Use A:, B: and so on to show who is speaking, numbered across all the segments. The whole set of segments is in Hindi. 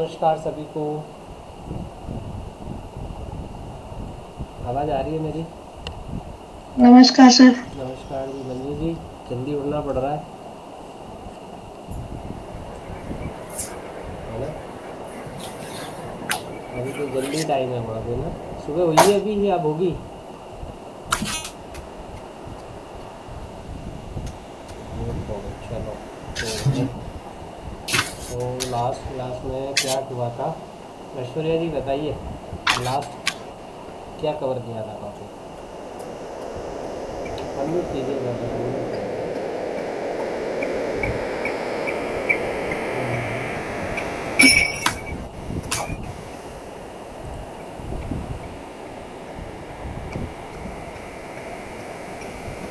A: नमस्कार सभी को। आवाज़ आ रही है मेरी?
B: नमस्कार सर।
A: नमस्कार जी मंजू जी। जल्दी उठना पड़ रहा है ना? अभी तो जल्दी टाइम है वहाँ पे ना। सुबह हुई है अभी या अब होगी? चलो। तो लास्ट क्लास में क्या हुआ था? ऐश्वर्या जी बताइए, लास्ट क्या कवर किया था टॉपिक? अनम्यूट कीजिएगा सर, अनम्यूट कीजिए।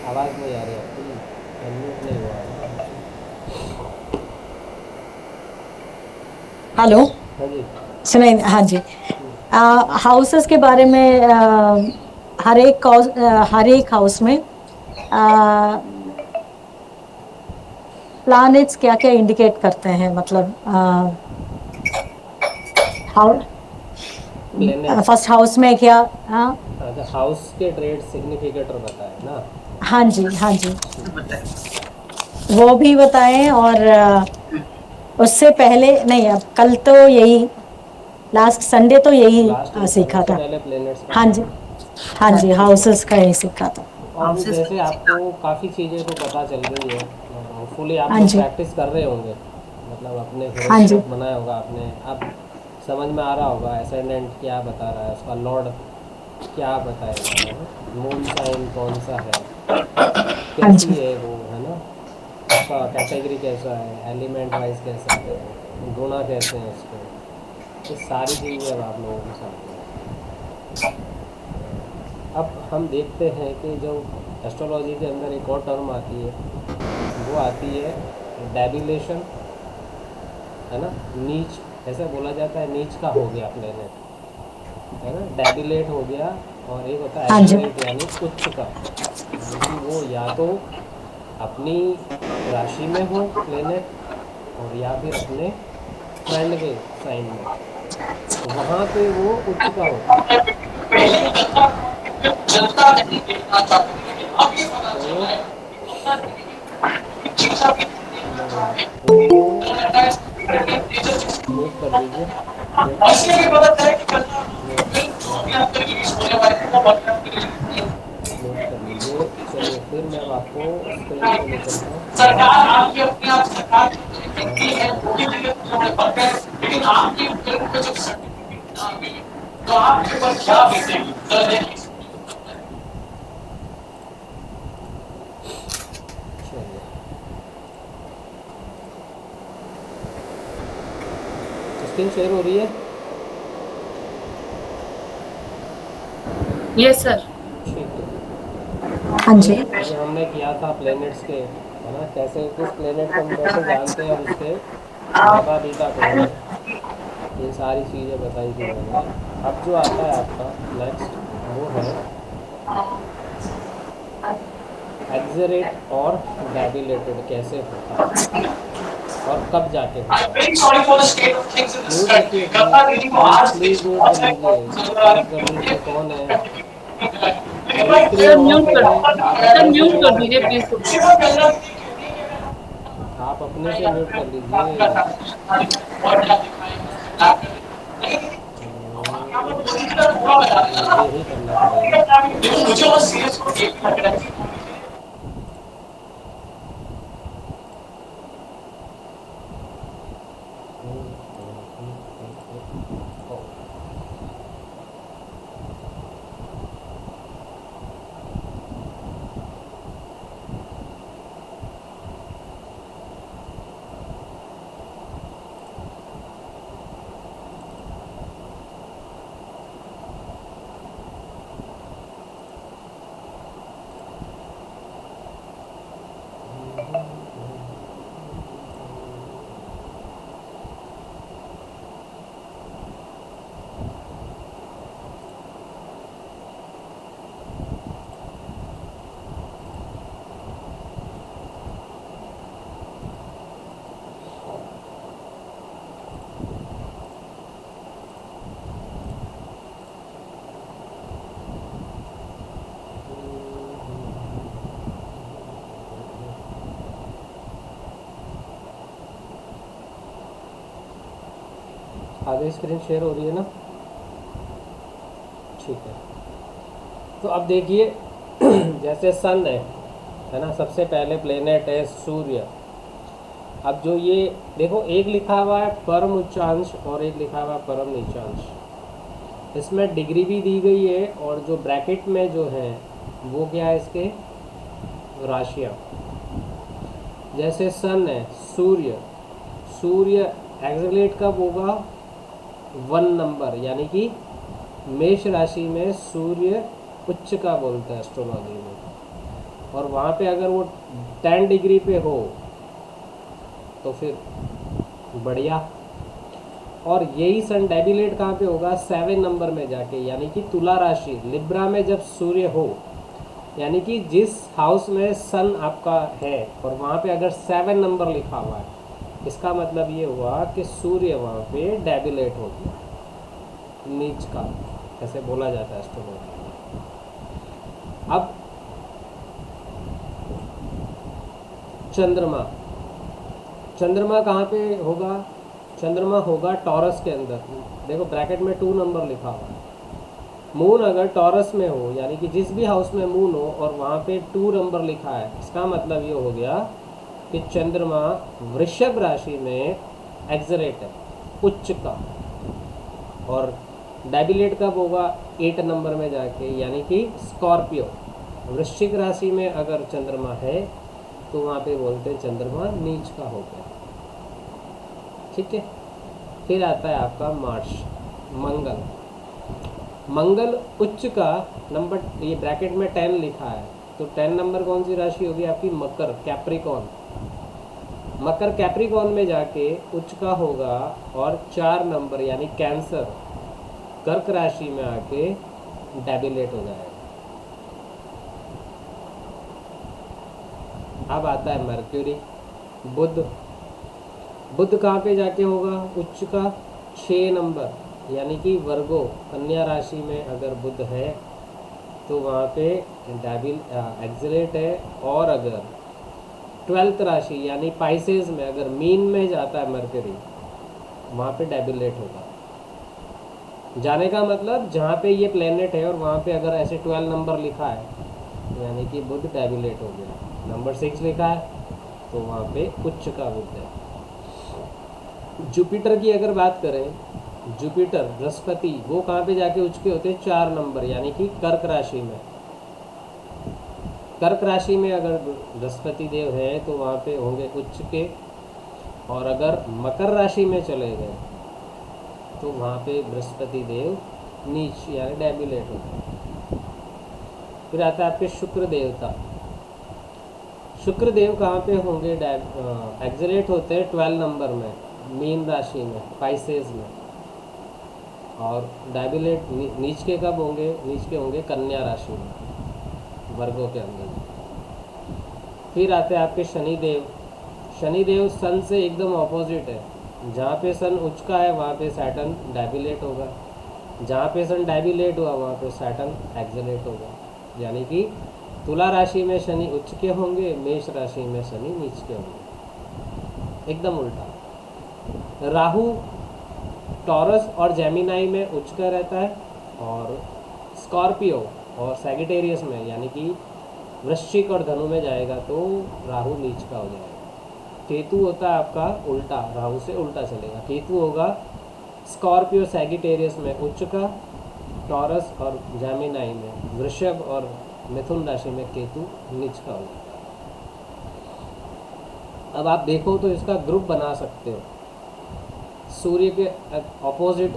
A: आवाज़ नहीं आ रही आपकी, अनम्यूट नहीं हुआ है ना?
B: हेलो।
A: हाँ जी।
B: सुनाई? हाँ जी। हाउसेस के बारे में हर एक हाउस में प्लैनेट्स क्या क्या इंडिकेट करते हैं, मतलब
A: प्लेनेट्स।
B: फर्स्ट हाउस में क्या?
A: अच्छा, हाउस के ट्रेड सिग्निफिकेटर बताए ना?
B: हाँ जी, हाँ जी।
A: ठीक है।
B: वो भी बताएं, और उससे पहले नहीं, अब कल तो यही, लास्ट संडे तो यही
A: लास्ट ये था,
B: सीखा
A: उससे
B: था।
A: पहले प्लेनेट्स का
B: हाँ
A: था
B: जी,
A: ना?
B: हाँ जी,
A: ठीक है।
B: हाउसेस का यही सीखा था।
A: और भी जैसे आपको काफ़ी चीज़ें तो पता चल गई है, होपफुली आप
B: हाँ
A: लोग
B: जी,
A: प्रैक्टिस कर रहे होंगे। मतलब अपने
B: हाँ जी,
A: होरोस्कोप बनाया होगा आपने, अब समझ में आ रहा होगा एसेंडेंट क्या बता रहा है, उसका लॉर्ड क्या बताएगा, है ना? मून साइन कौन सा है,
B: हाँ
A: कैसी
B: जी,
A: है वो, है ना? उसका कैटेगरी कैसा है, एलिमेंट वाइज कैसा है, गुणा कैसे हैं उसके, ये सारी चीज़ें अब आप लोगों को समझ। अब हम देखते हैं कि जो एस्ट्रोलॉजी के अंदर एक और टर्म आती है, वो आती है डेबिलेशन, है ना? नीच, ऐसा बोला जाता है, नीच का हो गया प्लेनेट, है ना? डेबिलेट हो गया। और एक होता है
B: हाँ जी,
A: एक्सलेट, यानी उच्च का, यानी कि वो या तो अपनी राशि में हो प्लेनेट, और या फिर अपने फ्रेंड के साइन में, तो वहाँ पे वो उच्च का होता है। तो मैं आपको म्यूट कर दीजिए, म्यूट कर दीजिए, म्यूट म्यूट म्यूट कर लीजिए। चलिए फिर मैं अब आपको स्क्रीन पे ले चलता हूँ, यहाँ यहाँ से मैं आपको चलिए स्क्रीन शेयर हो रही है।
B: Yes sir.
A: ठीक है।
B: हाँ
A: अभी
B: जी,
A: अभी हमने किया था प्लेनेट्स के, है ना? कैसे किस प्लेनेट को हम कैसे जानते हैं और उसके माता पिता कौन है, ये सारी चीज़ें बताई थी मैंने। अब जो आता है आपका नेक्स्ट, वो है एक्जरेट और डेबिलेटेड कैसे होता है और कब जाके होता है। म्यूट रखिए प्लीज़, प्लीज़ प्लीज़ म्यूट कर लीजिए, म्यूट कर लीजिए। कौन है? मेरी स्क्रीन
C: सर
A: ऑफ
C: म्यूट
A: है,
C: कर
A: आप
C: सर
A: अपने से
C: म्यूट
A: म्यूट
C: कर
A: कर
C: दीजिए
A: लीजिए,
C: प्लीज।
A: आप अपने से म्यूट कर लीजिए। मुझे ही करना पड़ेगा। आगे स्क्रीन शेयर हो रही है ना? ठीक है। तो अब देखिए जैसे सन है ना, सबसे पहले प्लेनेट है सूर्य। अब जो ये देखो, एक लिखा हुआ है परम उच्चांश और एक लिखा हुआ है परम नीचांश। इसमें डिग्री भी दी गई है, और जो ब्रैकेट में जो है वो क्या है, इसके राशियाँ। जैसे सन है, सूर्य, सूर्य एक्सलेट कब होगा? 1 नंबर, यानी कि मेष राशि में सूर्य उच्च का बोलते हैं एस्ट्रोलॉजी में। और वहाँ पे अगर वो 10 डिग्री पे हो तो फिर बढ़िया। और यही सन डेबिलेट कहाँ पे होगा? 7 नंबर में जाके, यानी कि तुला राशि लिब्रा में जब सूर्य हो, यानी कि जिस हाउस में सन आपका है और वहाँ पे अगर 7 नंबर लिखा हुआ है, इसका मतलब ये हुआ कि सूर्य वहाँ पे डेबिलेट हो गया, नीच का, ऐसे बोला जाता है एस्ट्रोलॉजी। अब चंद्रमा, चंद्रमा कहाँ पे होगा? चंद्रमा होगा टॉरस के अंदर। देखो ब्रैकेट में 2 नंबर लिखा हुआ है। मून अगर टॉरस में हो, यानी कि जिस भी हाउस में मून हो और वहाँ पे 2 नंबर लिखा है, इसका मतलब ये हो गया कि चंद्रमा वृषभ राशि में एक्सलेट है, उच्च का। और डेबिलेट कब होगा? 8 नंबर में जाके, यानी कि स्कॉर्पियो। वृश्चिक राशि में अगर चंद्रमा है तो वहाँ पे बोलते हैं चंद्रमा नीच का हो गया। ठीक है। फिर आता है आपका मार्च, मंगल। मंगल उच्च का नंबर, ये ब्रैकेट में 10 लिखा है, तो 10 नंबर कौन सी राशि होगी आपकी? मकर, कैप्रिकॉन। मकर कैप्रिकॉन में जाके उच्च का होगा, और 4 नंबर यानी कैंसर, कर्क राशि में आके डेबिलेट हो जाएगा। अब आता है मर्क्यूरी, बुध। बुध कहाँ पे जाके होगा? उच्च का 6 नंबर, यानी कि वर्गो, कन्या राशि में अगर बुध है तो वहाँ पे एक्सलेट है। और अगर 12th राशि यानी पाइसेस में, अगर मीन में जाता है मर्क्यूरी, वहाँ पे डेबिलेट होगा। जाने का मतलब जहाँ पे ये प्लेनेट है और वहाँ पे अगर ऐसे 12 नंबर लिखा है, यानी कि बुध डेबिलेट हो गया। नंबर 6 लिखा है तो वहाँ पे उच्च का बुध है। जुपिटर की अगर बात करें, जुपिटर बृहस्पति, वो कहाँ पे जाके उच्च के होते हैं? 4 नंबर, यानी कि कर्क राशि में। कर्क राशि में अगर बृहस्पति देव है तो वहाँ पे होंगे उच्च के। और अगर मकर राशि में चले गए तो वहाँ पे बृहस्पति देव नीच यानी डेबिलेट होते हैं। फिर आता है आपके शुक्र देवता। शुक्र देव कहाँ पे होंगे? एक्सलेट होते हैं 12 नंबर में, मीन राशि में, पाइसेस में। और डेबिलेट नीच के कब होंगे? नीच के होंगे कन्या राशि में, वर्गों के अंदर। फिर आते हैं आपके शनिदेव। शनिदेव सन से एकदम ऑपोजिट है। जहाँ पे सन उच्च का है वहाँ पे सैटर्न डेबिलेट होगा, जहाँ पे सन डेबिलेट हुआ वहाँ पे सैटर्न एक्सलेट होगा। यानी कि तुला राशि में शनि उच्च के होंगे, मेष राशि में शनि नीच के होंगे, एकदम उल्टा। राहु टॉरस और जेमिनाई में उच्च का रहता है, और स्कॉर्पियो और सैगिटेरियस में, यानी कि वृश्चिक और धनु में जाएगा तो राहु नीच का हो जाएगा। केतु होता है आपका उल्टा, राहु से उल्टा चलेगा। केतु होगा स्कॉर्पियो सैगिटेरियस में उच्च का, टॉरस और जेमिनाई में, वृषभ और मिथुन राशि में केतु नीच का हो जाएगा। अब आप देखो तो इसका ग्रुप बना सकते हो। सूर्य के ऑपोजिट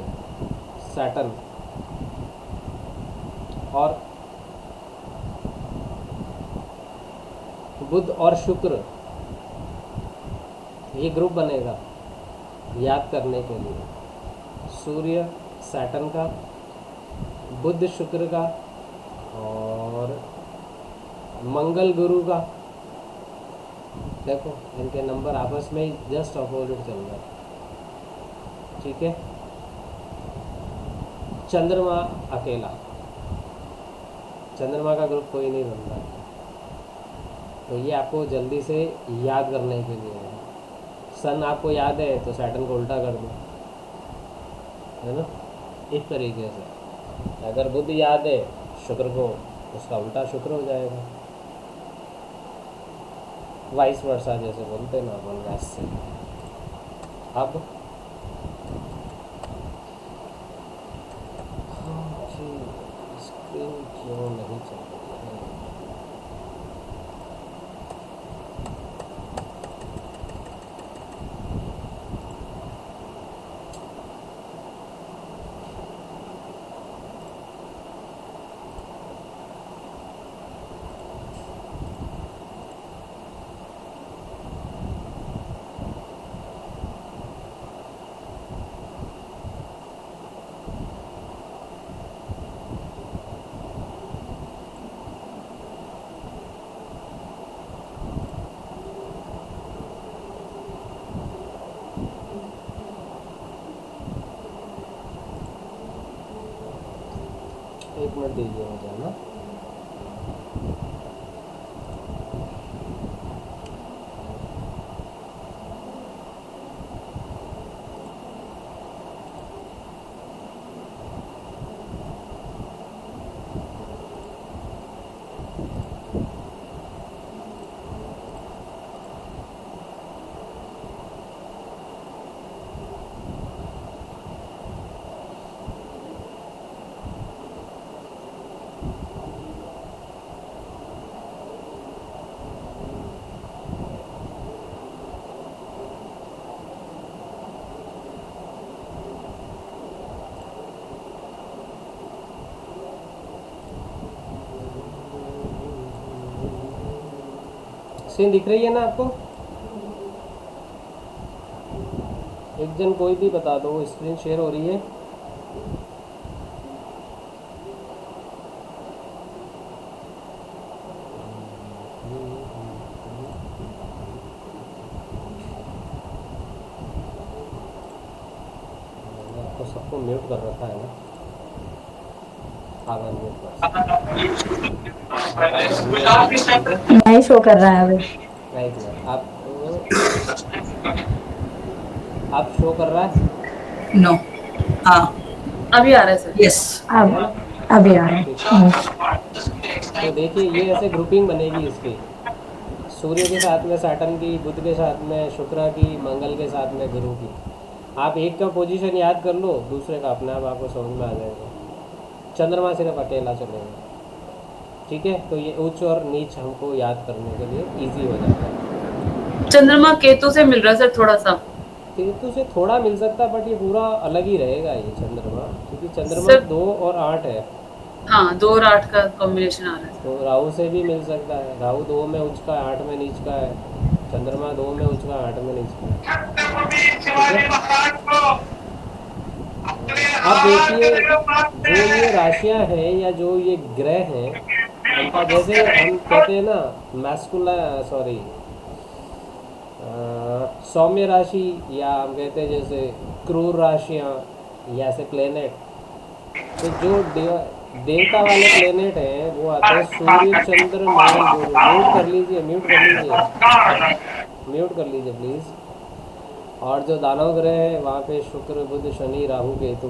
A: सैटर्न, और बुध और शुक्र, ये ग्रुप बनेगा याद करने के लिए। सूर्य सैटर्न का, बुध शुक्र का, और मंगल गुरु का। देखो इनके नंबर आपस में ही जस्ट अपोजिट चल रहा है। ठीक है। चंद्रमा अकेला, चंद्रमा का ग्रुप कोई नहीं बन रहा। तो ये आपको जल्दी से याद करने के लिए है। सन आपको याद है तो सैटर्न को उल्टा कर दो, है ना। इस तरीके से अगर बुध याद है शुक्र को, उसका उल्टा शुक्र हो जाएगा, वाइस वर्सा जैसे बोलते हैं ना अपन वैसे। अब स्क्रीन क्यों नहीं चल रही है? एक मिनट दीजिए मुझे ना। स्क्रीन दिख रही है ना आपको? एक जन कोई भी बता दो, स्क्रीन शेयर हो रही है? तो सबको म्यूट कर रखा है ना? हाँ म्यूट कर।
B: नहीं शो कर रहा है अभी।
A: राइट में आप शो कर रहा है?
C: नो, हाँ
D: अभी आ रहा है सर।
C: यस
B: अब
A: है ना?
B: अभी आ रहा
A: ठीक।
B: है।
A: तो देखिए ये ऐसे ग्रुपिंग बनेगी इसकी, सूर्य के साथ में सैटर्न की, बुध के साथ में शुक्र की, मंगल के साथ में गुरु की। आप एक का पोजीशन याद कर लो, दूसरे का अपने आप आपको समझ में आ जाएगा। चंद्रमा सिर्फ अकेला चलेगा, ठीक है। तो ये उच्च और नीच हमको याद करने के लिए इजी हो जाता है।
D: चंद्रमा केतु से मिल रहा है सर थोड़ा सा।
A: केतु से थोड़ा मिल सकता है, बट ये पूरा अलग ही रहेगा ये चंद्रमा, क्योंकि चंद्रमा
D: सर
A: 2 और 8 है।
D: हाँ 2 और 8 का कॉम्बिनेशन आ रहा है।
A: तो राहु से भी मिल सकता है, राहु 2 में उच्च का है, 8 में नीच का है। चंद्रमा 2 में उच्च का, 8 में नीच का है, ठीक है। अब देखिए जो ये राशियां हैं या जो ये ग्रह हैं, उनका जैसे हम कहते हैं ना मैस्कुला सॉरी सौम्य राशि, या हम कहते हैं जैसे क्रूर राशियां या ऐसे प्लेनेट, तो जो देवता वाले प्लेनेट हैं वो आते हैं सूर्य चंद्र मंगल गुरु। म्यूट कर लीजिए, म्यूट कर लीजिए, म्यूट कर लीजिए प्लीज़। और जो दानव ग्रह है वहाँ पे शुक्र बुध शनि राहु केतु,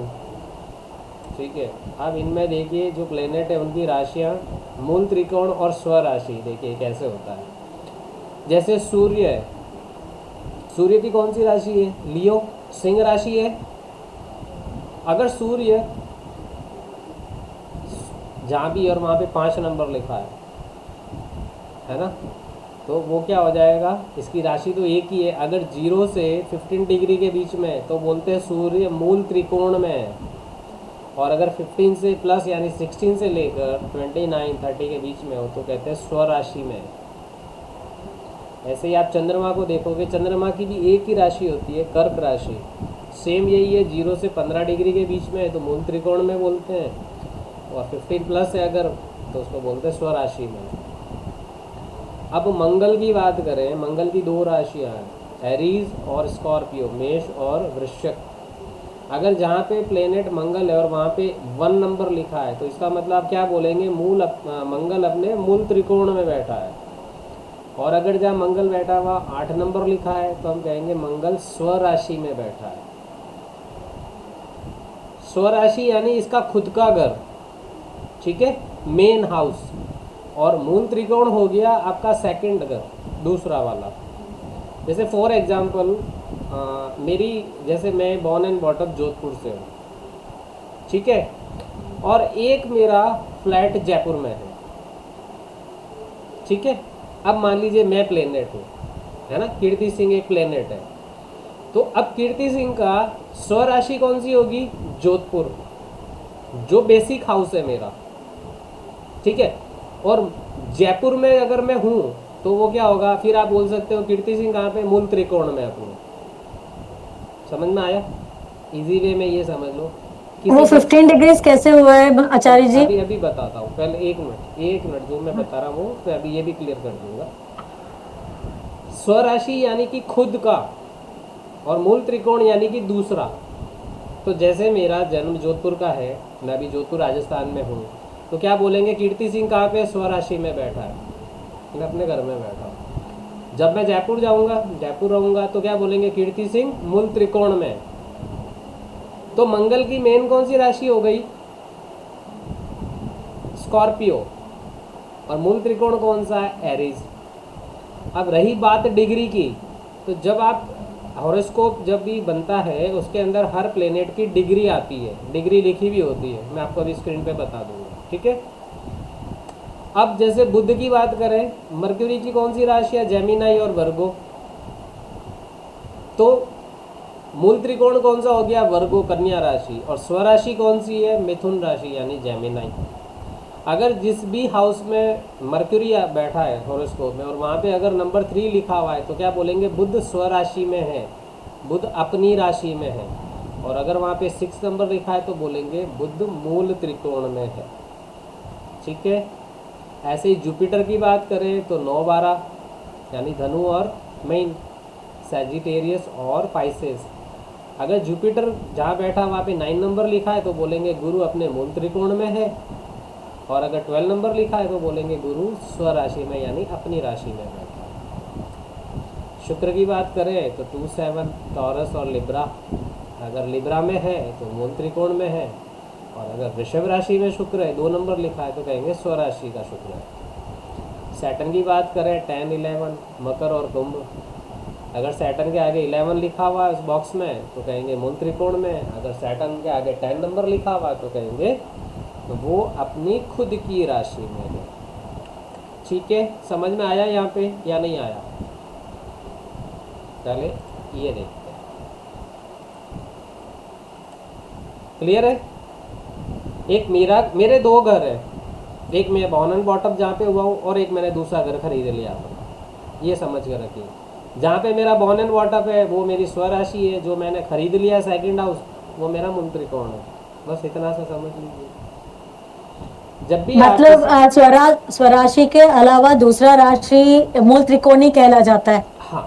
A: ठीक है। अब इनमें देखिए जो प्लेनेट है उनकी राशियाँ मूल त्रिकोण और स्वराशि, देखिए कैसे होता है। जैसे सूर्य है, सूर्य की कौन सी राशि है? लियो, सिंह राशि है। अगर सूर्य जहाँ भी और वहाँ पे 5 नंबर लिखा है ना, तो वो क्या हो जाएगा, इसकी राशि तो एक ही है। अगर 0 से 15 डिग्री के बीच में तो बोलते हैं सूर्य मूल त्रिकोण में है, और अगर 15 से प्लस यानी 16 से लेकर 29-30 के बीच में हो तो कहते हैं स्वराशि में। ऐसे ही आप चंद्रमा को देखोगे, चंद्रमा की भी एक ही राशि होती है, कर्क राशि। सेम यही है, 0 से 15 डिग्री के बीच में है तो मूल त्रिकोण में बोलते हैं, और 15 प्लस है अगर तो उसको बोलते हैं स्वराशि में। अब मंगल की बात करें, मंगल की 2 राशियाँ हैं, एरीज और स्कॉर्पियो, मेष और वृश्चिक। अगर जहाँ पे प्लेनेट मंगल है और वहाँ पे 1 नंबर लिखा है तो इसका मतलब आप क्या बोलेंगे, मंगल अपने मूल त्रिकोण में बैठा है। और अगर जहाँ मंगल बैठा हुआ 8 नंबर लिखा है तो हम कहेंगे मंगल स्वराशि में बैठा है। स्वराशि यानी इसका खुद का घर, ठीक है, मेन हाउस। और मूल त्रिकोण हो गया आपका सेकंड घर, दूसरा वाला। जैसे फॉर एग्जांपल मेरी, जैसे मैं बॉर्न एंड बॉटअप जोधपुर से हूँ, ठीक है, और एक मेरा फ्लैट जयपुर में है, ठीक है। अब मान लीजिए मैं प्लेनेट हूँ, है ना, कीर्ति सिंह एक प्लेनेट है। तो अब कीर्ति सिंह का स्वराशि कौन सी होगी? जोधपुर, जो बेसिक हाउस है मेरा, ठीक है। और जयपुर में अगर मैं हूँ तो वो क्या होगा, फिर आप बोल सकते हो कीर्ति सिंह कहाँ पे? मूल त्रिकोण में अपने। समझ में आया? इजी वे में ये समझ लो।
B: वो 15 डिग्रीज कैसे हुआ है आचार्य जी?
A: अभी अभी बताता हूँ, पहले एक मिनट जो मैं बता रहा हूँ तो अभी ये भी क्लियर कर दूंगा। स्वराशि यानी कि खुद का, और मूल त्रिकोण यानी कि दूसरा। तो जैसे मेरा जन्म जोधपुर का है, मैं अभी जोधपुर राजस्थान में हूँ, तो क्या बोलेंगे? कीर्ति सिंह कहाँ पे? स्वराशि में बैठा है, मैं अपने घर में बैठा हूँ। जब मैं जयपुर जाऊँगा, जयपुर रहूँगा, तो क्या बोलेंगे? कीर्ति सिंह मूल त्रिकोण में। तो मंगल की मेन कौन सी राशि हो गई? स्कॉर्पियो। और मूल त्रिकोण कौन सा है? एरीज। अब रही बात डिग्री की, तो जब आप हॉरोस्कोप जब भी बनता है उसके अंदर हर प्लेनेट की डिग्री आती है, डिग्री लिखी भी होती है, मैं आपको अभी स्क्रीन पे बता दूंगा, ठीक है। अब जैसे बुध की बात करें, मर्क्यूरी की कौन सी राशि है? जेमिनाई और वर्गो। तो मूल त्रिकोण कौन सा हो गया? वर्गो, कन्या राशि। और स्वराशि कौन सी है? मिथुन राशि यानी जेमिनाई। अगर जिस भी हाउस में मर्क्यूरी बैठा है हॉरोस्कोप में, और वहाँ पे अगर नंबर 3 लिखा हुआ है, तो क्या बोलेंगे? बुध स्वराशि में है, बुध अपनी राशि में है। और अगर वहाँ पे 6 नंबर लिखा है तो बोलेंगे बुध मूल त्रिकोण में है, ठीक है। ऐसे ही जुपिटर की बात करें तो 9, 12 यानी धनु और मीन, सैजिटेरियस और पाइसेस। अगर जुपिटर जहाँ बैठा वहाँ पे 9 नंबर लिखा है तो बोलेंगे गुरु अपने मूल त्रिकोण में है। और अगर 12 नंबर लिखा है तो बोलेंगे गुरु स्वराशि में यानी अपनी राशि में बैठा है। शुक्र की बात करें तो 2, 7 टॉरस और लिब्रा। अगर लिब्रा में है तो मूल त्रिकोण में है। और अगर वृषभ राशि में शुक्र है, 2 नंबर लिखा है, तो कहेंगे स्वराशि का शुक्र है। सैटर्न की बात करें 10, 11 मकर और कुंभ। अगर सैटर्न के आगे 11 लिखा हुआ है उस बॉक्स में तो कहेंगे मूल त्रिकोण में। अगर सैटर्न के आगे 10 नंबर लिखा हुआ है तो कहेंगे तो वो अपनी खुद की राशि में है, ठीक है। समझ में आया यहाँ पे या नहीं आया? पहले ये देखते हैं, क्लियर है? एक मेरे 2 घर है, एक मैं बॉर्न एंड बॉटअप जहाँ पे हुआ हूँ और एक मैंने दूसरा घर खरीद लिया, ये समझ कर रखिए। जहाँ पे मेरा बॉर्न एंड बॉटअप है वो मेरी स्वराशि है, जो मैंने खरीद लिया सेकंड हाउस वो मेरा मूल त्रिकोण है। बस इतना सा समझ लीजिए। जब भी
B: मतलब स्वराशि के अलावा दूसरा राशि मूल त्रिकोणी कहला जाता है।
A: हाँ,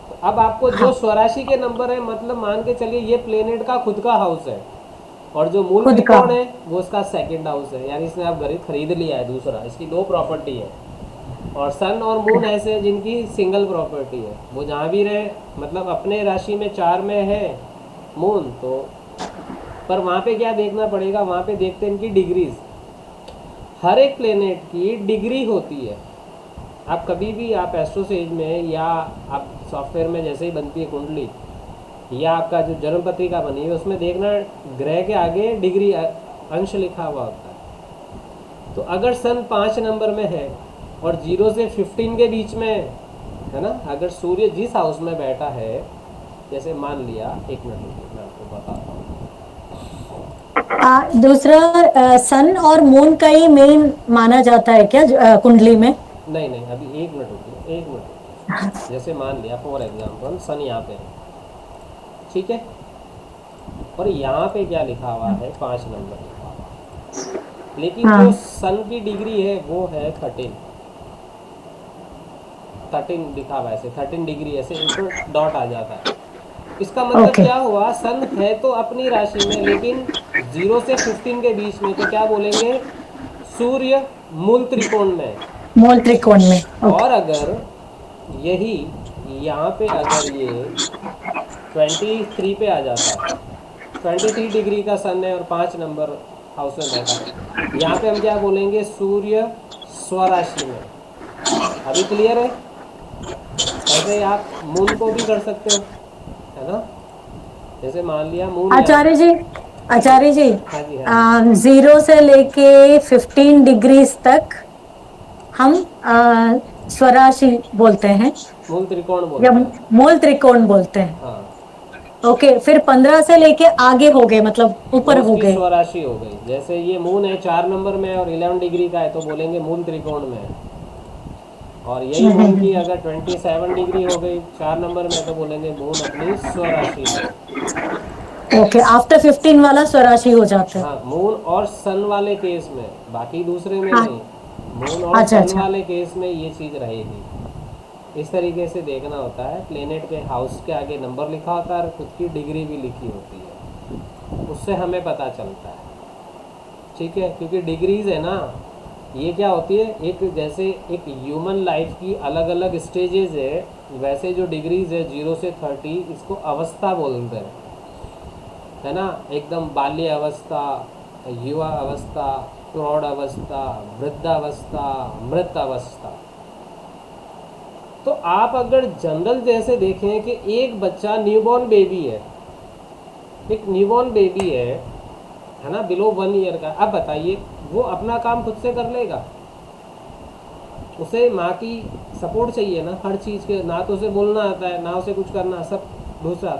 A: तो अब आपको जो स्वराशि के नंबर है, मतलब मान के चलिए ये प्लेनेट का खुद का हाउस है, और जो मूल त्रिकोण है वो उसका सेकंड हाउस है, यानी इसने आप घर खरीद लिया है दूसरा, इसकी 2 प्रॉपर्टी है। और सन और मून ऐसे हैं जिनकी सिंगल प्रॉपर्टी है, वो जहाँ भी रहे, मतलब अपने राशि में 4 में है मून, तो पर वहाँ पे क्या देखना पड़ेगा? वहाँ पे देखते हैं इनकी डिग्रीज। हर एक प्लेनेट की डिग्री होती है। आप कभी भी आप एस्ट्रोसेज में या आप सॉफ्टवेयर में जैसे ही बनती है कुंडली, या आपका जो जन्म पत्रिका बनी है उसमें देखना ग्रह के आगे डिग्री अंश लिखा हुआ होता है। तो अगर सन 5 नंबर में है और 0 से 15 के बीच में है ना, अगर सूर्य जिस हाउस में बैठा है, जैसे मान लिया, एक मिनट मैं आपको बताता हूँ।
B: दूसरा सन और मून का ही मेन माना जाता है क्या कुंडली में?
A: नहीं, अभी एक मिनट रुकिए, एक मिनट। जैसे मान लिया फॉर एग्जांपल सन यहाँ पे है, ठीक है, और यहाँ पे क्या लिखा हुआ है? 5 नंबर लिखा हुआ है, लेकिन जो सन की डिग्री है वो है 13 लिखा हुआ है, ऐसे 13 डिग्री, ऐसे इनको डॉट आ जाता है। इसका मतलब क्या हुआ? सन है तो अपनी राशि में, लेकिन 0 से 15 के बीच में, तो क्या बोलेंगे? सूर्य मूल त्रिकोण में,
B: मूल त्रिकोण में।
A: और अगर यही यहाँ पे अगर ये 23 पे आ जाता है, 23 डिग्री का सन है और 5 नंबर हाउस में बैठा है। यहाँ पे हम क्या बोलेंगे, सूर्य स्वराशि में। अभी क्लियर है? ऐसे ही आप मून को भी कर सकते हो, है ना। जैसे मान लिया मून
B: आचार्य जी, आचार्य जी,
A: हाँ जी हाँ
B: 0 से लेके 15 डिग्रीज तक हम स्वराशि बोलते हैं
A: जी, मूल त्रिकोण
B: या
A: बोलते हैं।
B: मूल त्रिकोण बोलते हैं।
A: हाँ,
B: ओके, फिर 15 से लेके आगे हो गए, मतलब
A: वो
B: ऊपर हो
A: उसकी
B: गए।
A: स्वराशि हो गई। जैसे ये मून है 4 नंबर में और 11 डिग्री का है तो बोलेंगे मूल त्रिकोण में है। और यही मून की अगर 27 डिग्री हो गई 4 नंबर में तो बोलेंगे मून अपनी स्वराशि में है।
B: ओके, आफ्टर 15 वाला स्वराशि हो जाता है।
A: हाँ, मून और सन वाले केस में, बाकी दूसरे में
B: हाँ,
A: नहीं। मून और
B: अच्छा
A: सन
B: अच्छा,
A: वाले केस में ये चीज़ रहेगी। इस तरीके से देखना होता है। प्लेनेट के हाउस के आगे नंबर लिखा होता है और खुद की डिग्री भी लिखी होती है, उससे हमें पता चलता है। ठीक है, क्योंकि डिग्रीज है ना, ये क्या होती है, एक जैसे एक ह्यूमन लाइफ की अलग अलग स्टेजेस है, वैसे जो डिग्रीज है 0 से 30 इसको अवस्था बोलते हैं, है ना। एकदम बाल्य अवस्था, युवा अवस्था, प्रौढ़ अवस्था, वृद्धावस्था, मृत अवस्था। तो आप अगर जनरल जैसे देखें कि एक बच्चा न्यूबॉर्न बेबी है, एक न्यूबॉर्न बेबी है ना, बिलो 1 ईयर का। अब बताइए वो अपना काम खुद से कर लेगा? उसे माँ की सपोर्ट चाहिए ना हर चीज़ के। ना तो उसे बोलना आता है, ना उसे कुछ करना, सब दूसरा।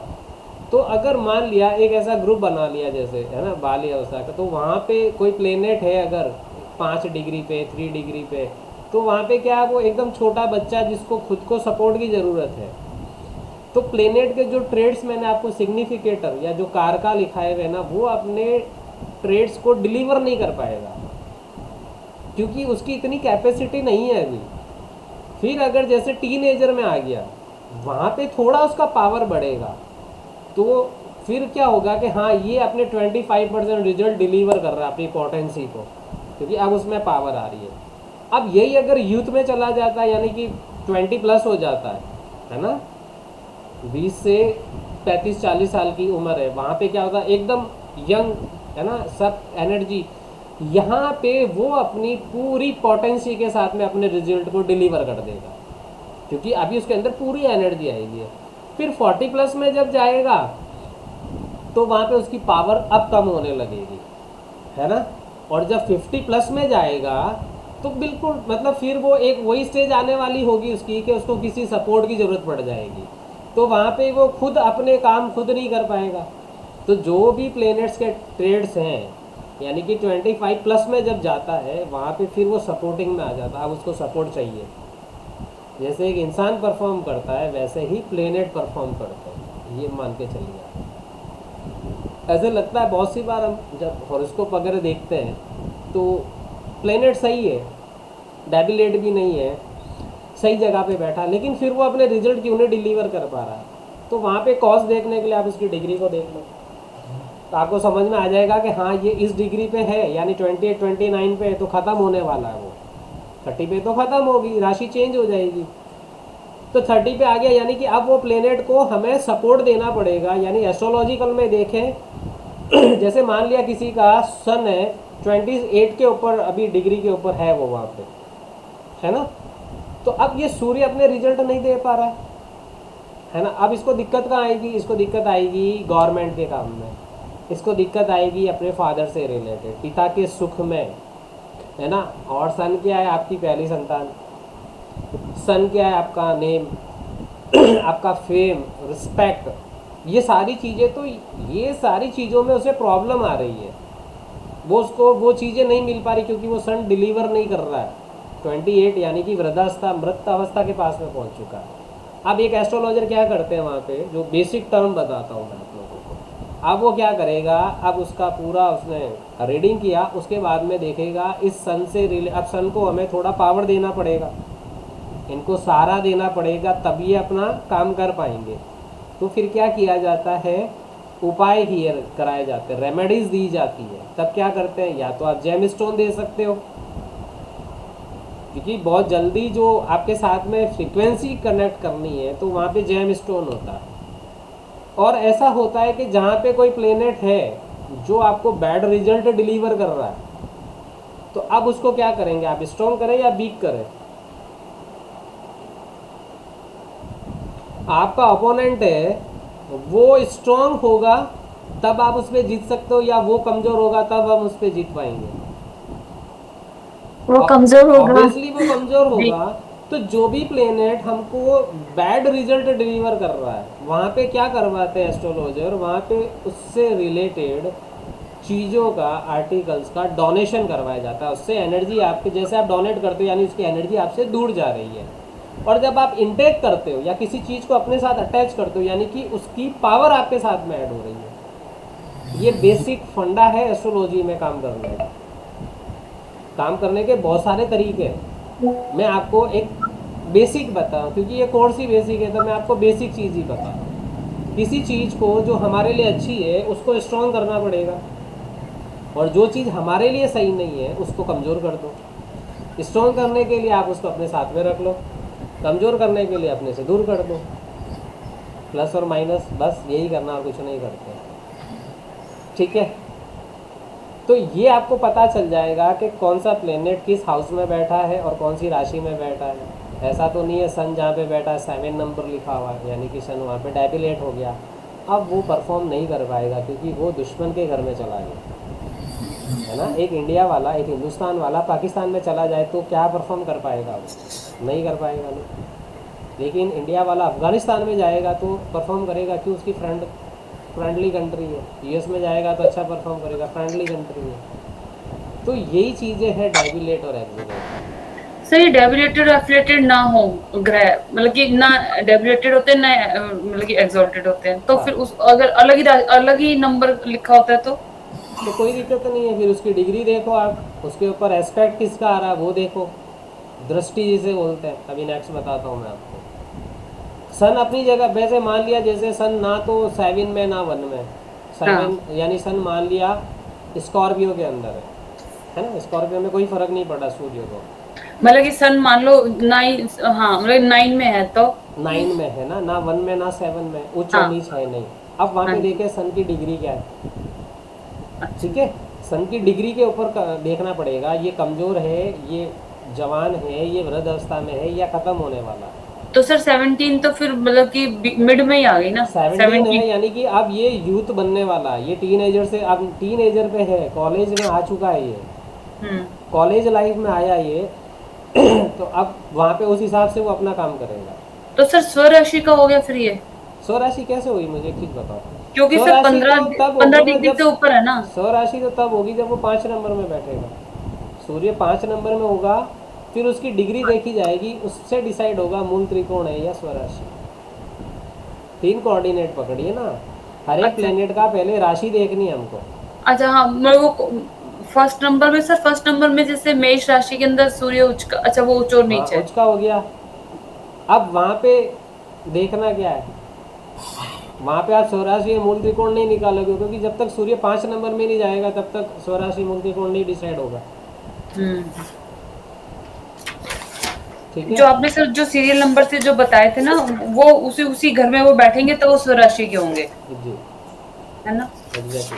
A: तो अगर मान लिया एक ऐसा ग्रुप बना लिया जैसे, है ना, बाल्य अवस्था का, तो वहाँ पे कोई प्लेनेट है अगर 5 डिग्री पे, 3 डिग्री पे, तो वहाँ पे क्या है, वो एकदम छोटा बच्चा जिसको खुद को सपोर्ट की ज़रूरत है। तो प्लेनेट के जो ट्रेड्स मैंने आपको सिग्निफिकेटर या जो कारका लिखाए हुए ना, वो अपने ट्रेड्स को डिलीवर नहीं कर पाएगा क्योंकि उसकी इतनी कैपेसिटी नहीं है अभी। फिर अगर जैसे टीनेजर में आ गया, वहाँ पे थोड़ा उसका पावर बढ़ेगा, तो फिर क्या होगा कि हाँ ये अपने 25% रिजल्ट डिलीवर कर रहा है अपनी पोटेंसी को, क्योंकि अब उसमें पावर आ रही है। अब यही अगर यूथ में चला जाता है, यानी कि 20 प्लस हो जाता है ना, 20 से 35-40 साल की उम्र है, वहाँ पे क्या होता है, एकदम यंग, है ना, सब एनर्जी, यहाँ पे वो अपनी पूरी पोटेंसी के साथ में अपने रिजल्ट को डिलीवर कर देगा, क्योंकि अभी उसके अंदर पूरी एनर्जी आएगी। फिर 40 प्लस में जब जाएगा तो वहाँ पे उसकी पावर अब कम होने लगेगी, है ना। और जब 50 प्लस में जाएगा तो बिल्कुल, मतलब फिर वो एक वही स्टेज आने वाली होगी उसकी कि उसको किसी सपोर्ट की ज़रूरत पड़ जाएगी, तो वहाँ पे वो खुद अपने काम खुद नहीं कर पाएगा। तो जो भी प्लेनेट्स के ट्रेड्स हैं, यानी कि 25 प्लस में जब जाता है वहाँ पे फिर वो सपोर्टिंग में आ जाता है। अब उसको सपोर्ट चाहिए। जैसे एक इंसान परफॉर्म करता है वैसे ही प्लेनेट परफॉर्म करते हैं, ये मान के चलिए। ऐसे लगता है बहुत सी बार हम जब हॉरोस्कोप वगैरह देखते हैं तो प्लेनेट सही है, डेबिलेट भी नहीं है, सही जगह पे बैठा, लेकिन फिर वो अपने रिजल्ट क्यों नहीं डिलीवर कर पा रहा है। तो वहाँ पे कॉज देखने के लिए आप उसकी डिग्री को देख लो, तो आपको समझ में आ जाएगा कि हाँ ये इस डिग्री पे है, यानी 28 29 पे है तो ख़त्म होने वाला है, वो 30 पे तो ख़त्म होगी, राशि चेंज हो जाएगी। तो 30 पे आ गया, यानी कि अब वो प्लेनेट को हमें सपोर्ट देना पड़ेगा। यानी एस्ट्रोलॉजिकल में देखें जैसे मान लिया किसी का सन है 28 के ऊपर, अभी डिग्री के ऊपर है वो वहाँ पे, है ना, तो अब ये सूर्य अपने रिजल्ट नहीं दे पा रहा है ना। अब इसको दिक्कत कहाँ आएगी? इसको दिक्कत आएगी गवर्नमेंट के काम में, इसको दिक्कत आएगी अपने फादर से रिलेटेड, पिता के सुख में, है ना। और सन क्या है? आपकी पहली संतान। सन क्या है? आपका नेम आपका फेम, रिस्पेक्ट, ये सारी चीज़ें। तो ये सारी चीज़ों में उसे प्रॉब्लम आ रही है, वो उसको वो चीज़ें नहीं मिल पा रही क्योंकि वो सन डिलीवर नहीं कर रहा है। 28 यानी कि वृद्धावस्था, मृत अवस्था के पास में पहुंच चुका है। अब एक एस्ट्रोलॉजर क्या करते हैं वहाँ पे, जो बेसिक टर्म बताता हूँ मैं आप लोगों को। अब वो क्या करेगा, अब उसका पूरा उसने रीडिंग किया, उसके बाद में देखेगा इस सन से अब सन को हमें थोड़ा पावर देना पड़ेगा, इनको सहारा देना पड़ेगा, तब ये अपना काम कर पाएंगे। तो फिर क्या किया जाता है, उपाय हियर कराए जाते हैं, रेमेडीज दी जाती है। तब क्या करते हैं, या तो आप जेम स्टोन दे सकते हो, क्योंकि बहुत जल्दी जो आपके साथ में फ्रीक्वेंसी कनेक्ट करनी है तो वहाँ पे जेम स्टोन होता है। और ऐसा होता है कि जहाँ पे कोई प्लेनेट है जो आपको बैड रिजल्ट डिलीवर कर रहा है, तो अब उसको क्या करेंगे आप, स्ट्रॉन्ग करें या वीक करें? आपका अपोनेंट है वो स्ट्रॉन्ग होगा तब आप उस पर जीत सकते हो, या वो कमजोर होगा तब हम उस पर जीत पाएंगे?
B: वो कमजोर होगा।
A: ऑब्वियसली वो कमजोर
D: जी।
A: होगा। तो जो भी प्लेनेट हमको बैड रिजल्ट डिलीवर कर रहा है वहाँ पे क्या करवाते हैं एस्ट्रोलॉजर, वहाँ पे उससे रिलेटेड चीज़ों का, आर्टिकल्स का डोनेशन करवाया जाता है। उससे एनर्जी आपके, जैसे आप डोनेट करते हो यानी उसकी एनर्जी आपसे दूर जा रही है। और जब आप इंटेक करते हो या किसी चीज़ को अपने साथ अटैच करते हो यानी कि उसकी पावर आपके साथ में ऐड हो रही है। ये बेसिक फंडा है एस्ट्रोलॉजी में काम करने का। काम करने के बहुत सारे तरीके हैं, मैं आपको एक बेसिक बताऊं क्योंकि ये कोर्स ही बेसिक है, तो मैं आपको बेसिक चीज़ ही बताऊं। किसी चीज़ को जो हमारे लिए अच्छी है उसको स्ट्रॉन्ग करना पड़ेगा, और जो चीज़ हमारे लिए सही नहीं है उसको कमज़ोर कर दो। स्ट्रॉन्ग करने के लिए आप उसको अपने साथ में रख लो, कमज़ोर करने के लिए अपने से दूर कर दो। प्लस और माइनस, बस यही करना और कुछ नहीं करते। ठीक है, तो ये आपको पता चल जाएगा कि कौन सा प्लेनेट किस हाउस में बैठा है और कौन सी राशि में बैठा है। ऐसा तो नहीं है सन जहाँ पे बैठा है 7 नंबर लिखा हुआ है यानी कि सन वहाँ पे डेबिलेट हो गया, अब वो परफॉर्म नहीं कर पाएगा क्योंकि वो दुश्मन के घर में चला गया है ना। एक इंडिया वाला, एक हिंदुस्तान वाला पाकिस्तान में चला जाए तो क्या परफॉर्म कर पाएगा? वो नहीं कर पाएगा ना। लेकिन इंडिया वाला अफगानिस्तान में जाएगा तो परफॉर्म करेगा, क्यों? उसकी फ्रेंडली कंट्री है। यूएस में जाएगा तो अच्छा परफॉर्म करेगा, फ्रेंडली कंट्री है। तो यही चीज़ें हैं डेबिलेट और एक्सिलेट।
D: सर ये डेबिलेटेड एफिलेटेड ना हो ग्रह, मतलब कि ना डेबिलेटेड होते हैं ना मतलब कि एक्सॉल्टेड होते हैं, तो
A: हाँ।
D: फिर उस अगर अलग ही नंबर लिखा होता है
A: तो कोई दिक्कत नहीं है, फिर उसकी डिग्री देखो आप, उसके ऊपर एस्पेक्ट किसका आ रहा है वो देखो, दृष्टि जिसे बोलते हैं। अभी नेक्स्ट बताता हूँ मैं आपको। सन अपनी जगह, वैसे मान लिया जैसे सन ना तो 7 में ना 1 में, 7 यानी सन मान लिया स्कॉर्पियो के अंदर है ना। स्कॉर्पियो में कोई फर्क नहीं पड़ा सूर्य को,
D: मतलब कि सन मान लो 9, हाँ मतलब 9 में है तो
A: 9 में है ना 1 में ना 7 में, उच्च और
D: हाँ
A: नीच है नहीं। अब वहाँ पे
D: हाँ।
A: देखे सन की डिग्री क्या है।
D: अच्छा।
A: ठीक है, सन की डिग्री के ऊपर देखना पड़ेगा, ये कमज़ोर है, ये जवान है, ये वृद्ध अवस्था में है या ख़त्म होने वाला है।
D: तो सर 17 तो फिर मतलब कि मिड में ही आ गई ना
A: 17 है यानी कि अब ये यूथ बनने वाला है, ये टीनेजर से अब टीनेजर पे है, कॉलेज में आ चुका है ये, कॉलेज लाइफ में आया ये तो अब वहाँ पे उस हिसाब से वो अपना काम करेगा।
D: तो सर स्वराशि का हो गया फिर ये,
A: स्वराशि कैसे हुई मुझे एक चीज़ बताओ।
D: क्योंकि फिर
A: स्वराशि
D: 15
A: तो तब
D: 15
A: होगी ना
D: डिग्री
A: जब,
D: से ऊपर है ना।
A: स्वराशि तो तब होगी जब वो 5 नंबर में बैठेगा। सूर्य 5 नंबर में होगा, फिर उसकी डिग्री देखी जाएगी, उससे डिसाइड होगा मूल त्रिकोण है या स्वराशि। 3 कोऑर्डिनेट पकड़िए ना, हर एक
D: अच्छा।
A: प्लेनेट का पहले राशि देखनी है हमको।
D: अच्छा हाँ, मैं वो फर्स्ट नंबर में, सर फर्स्ट नंबर में जैसे मेष राशि के अंदर सूर्य उच्च का, अच्छा वो उच्च और
A: हाँ
D: नीच है।
A: उच्च का हो गया। अब वहाँ पे देखना क्या है, वहाँ पे आप स्वराशि या मूल त्रिकोण नहीं निकालोगे क्योंकि जब तक सूर्य 5 नंबर में नहीं जाएगा तब तक स्वराशि मूल त्रिकोण नहीं डिसाइड होगा। ठीक है,
D: जो आपने सर जो सीरियल नंबर से जो बताए थे ना, वो उसी घर में वो बैठेंगे तो वो स्वराशि के होंगे,
A: जी
D: है ना।
A: एग्जैक्टली।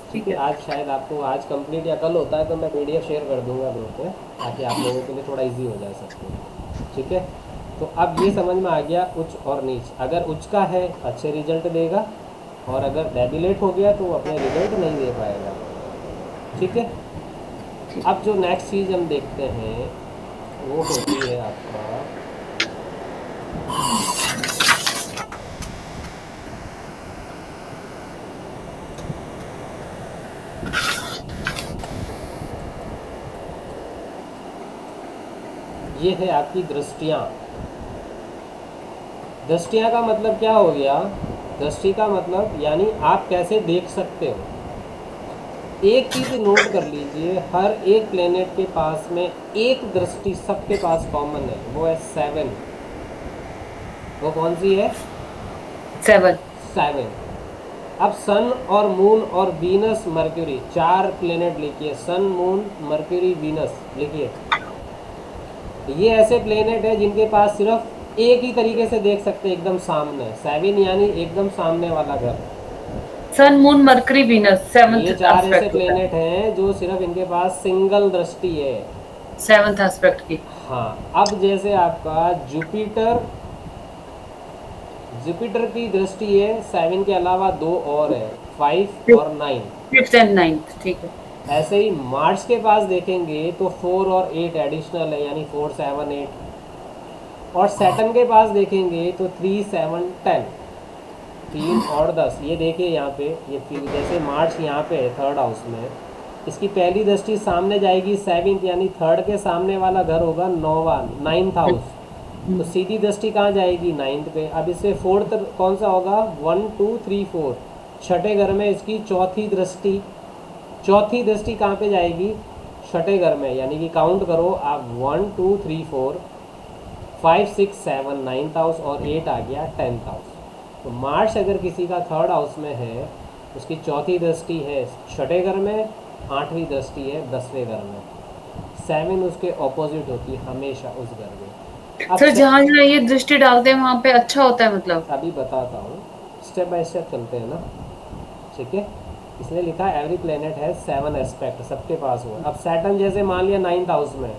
A: ठीक
D: ठीक
A: है,
D: है।
A: आज शायद आपको आज कंप्लीट या कल होता है तो मैं पीडीएफ शेयर कर दूंगा ग्रुप में ताकि आप लोगों के लिए थोड़ा इजी हो जाए सब कुछ। ठीक है, तो अब ये समझ में आ गया उच्च और नीच। अगर उच्च का है अच्छे रिजल्ट देगा, और अगर डेबिलेट हो गया तो वो अपने रिजल्ट नहीं दे पाएगा। ठीक है, अब जो नेक्स्ट चीज़ हम देखते हैं वो होती है आपका ये है आपकी दृष्टियाँ। दृष्टियाँ का मतलब क्या हो गया, दृष्टि का मतलब यानी आप कैसे देख सकते हो। एक चीज़ नोट कर लीजिए, हर एक प्लेनेट के पास में एक दृष्टि सबके पास कॉमन है, वो है 7। वो कौन सी है? 7। अब सन और मून और वीनस मर्क्यूरी, 4 प्लेनेट लिखिए, सन मून मर्क्यूरी वीनस लिखिए। ये ऐसे प्लेनेट है जिनके पास सिर्फ एक ही तरीके से देख सकते हैं, एकदम सामने। 7 यानी एकदम सामने वाला घर।
D: सन मून मरकरी वीनस
A: ये
D: सेवंथ
A: 4 ऐसे
D: एस्पेक्ट होता है,
A: प्लेनेट हैं जो सिर्फ इनके पास सिंगल दृष्टि है।
D: सेवंथ एस्पेक्ट की।
A: हाँ, अब जैसे आपका जुपिटर, जुपिटर की दृष्टि है 7 के अलावा 2 और है, 5 और 9।
D: फिफ्थ एंड नाइन्थ, ठीक है।
A: ऐसे ही मार्स के पास देखेंगे तो 4 और 8 एडिशनल है, यानी 4, 7, 8। और सैटर्न के पास देखेंगे तो 3, 7, 10, 3 और 10। ये देखिए यहाँ पे, ये जैसे मार्च यहाँ पे है 3rd हाउस में, इसकी पहली दृष्टि सामने जाएगी 7th, यानी 3rd के सामने वाला घर होगा 9वां, 9th हाउस। तो सीधी दृष्टि कहाँ जाएगी? 9th पे। अब इससे 4th कौन सा होगा? 1, 2, 3, 4, छठे घर में इसकी चौथी दृष्टि। चौथी दृष्टि कहाँ पे जाएगी? छठे घर में, यानी कि काउंट करो आप, 1, 2, 3, 4, 5, 6, 7, 9th हाउस और 8 आ गया 10th हाउस। तो मार्च अगर किसी का 3rd हाउस में है, उसकी चौथी दृष्टि है छठे घर में, 8वीं दृष्टि है 10वें घर में। 7 उसके ऑपोजिट होती है हमेशा उस घर में। अब
D: सर जहाँ जहाँ ये दृष्टि डालते हैं वहाँ पे अच्छा होता है, मतलब?
A: अभी बताता हूँ, स्टेप बाय स्टेप चलते हैं ना, ठीक है। इसलिए लिखा है एवरी प्लेनेट है 7 एस्पेक्ट, सबके पास हुआ। अब सैटर्न जैसे मान लिया 9th हाउस में,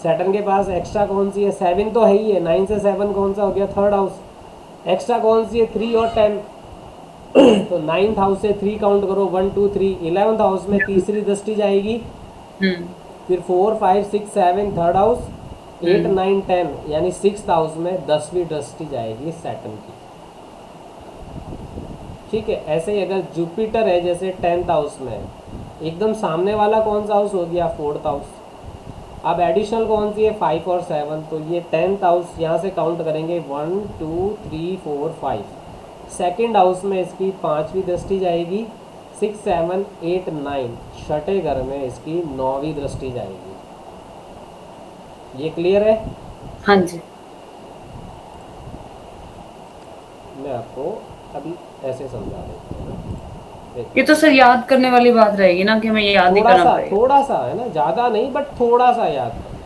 A: सैटर्न के पास एक्स्ट्रा कौन सी है? 7 तो है ही है, 9 से 7 कौन सा हो गया? 3rd house. एक्स्ट्रा कौन सी है? 3 और 10। तो 9th हाउस से 3 काउंट करो, 1, 2, 3। 11th हाउस में तीसरी दृष्टि जाएगी, फिर 4, 5, 6, 7 3rd हाउस, 8, 9, 10 यानी 6th हाउस में 10वीं दृष्टि जाएगी सैटर्न की, ठीक है। ऐसे ही अगर जुपिटर है जैसे 10th हाउस में, एकदम सामने वाला कौन सा हाउस हो गया? 4th house. अब एडिशनल कौन सी है? 5 और 7। तो ये 10th हाउस यहाँ से काउंट करेंगे, 1, 2, 3, 4, 5। सेकेंड हाउस में इसकी 5वीं दृष्टि जाएगी, 6, 7, 8, 9। छठे घर में इसकी 9वीं दृष्टि जाएगी। ये क्लियर है?
D: हाँ जी।
A: मैं आपको अभी ऐसे समझा देता हूँ।
D: ये तो सर याद करने वाली बात रहेगी ना, कि हमें ये याद ही
A: थोड़ा
D: करना
A: सा,
D: पड़ेगा।
A: थोड़ा सा है ना, ज़्यादा नहीं बट थोड़ा सा याद करो।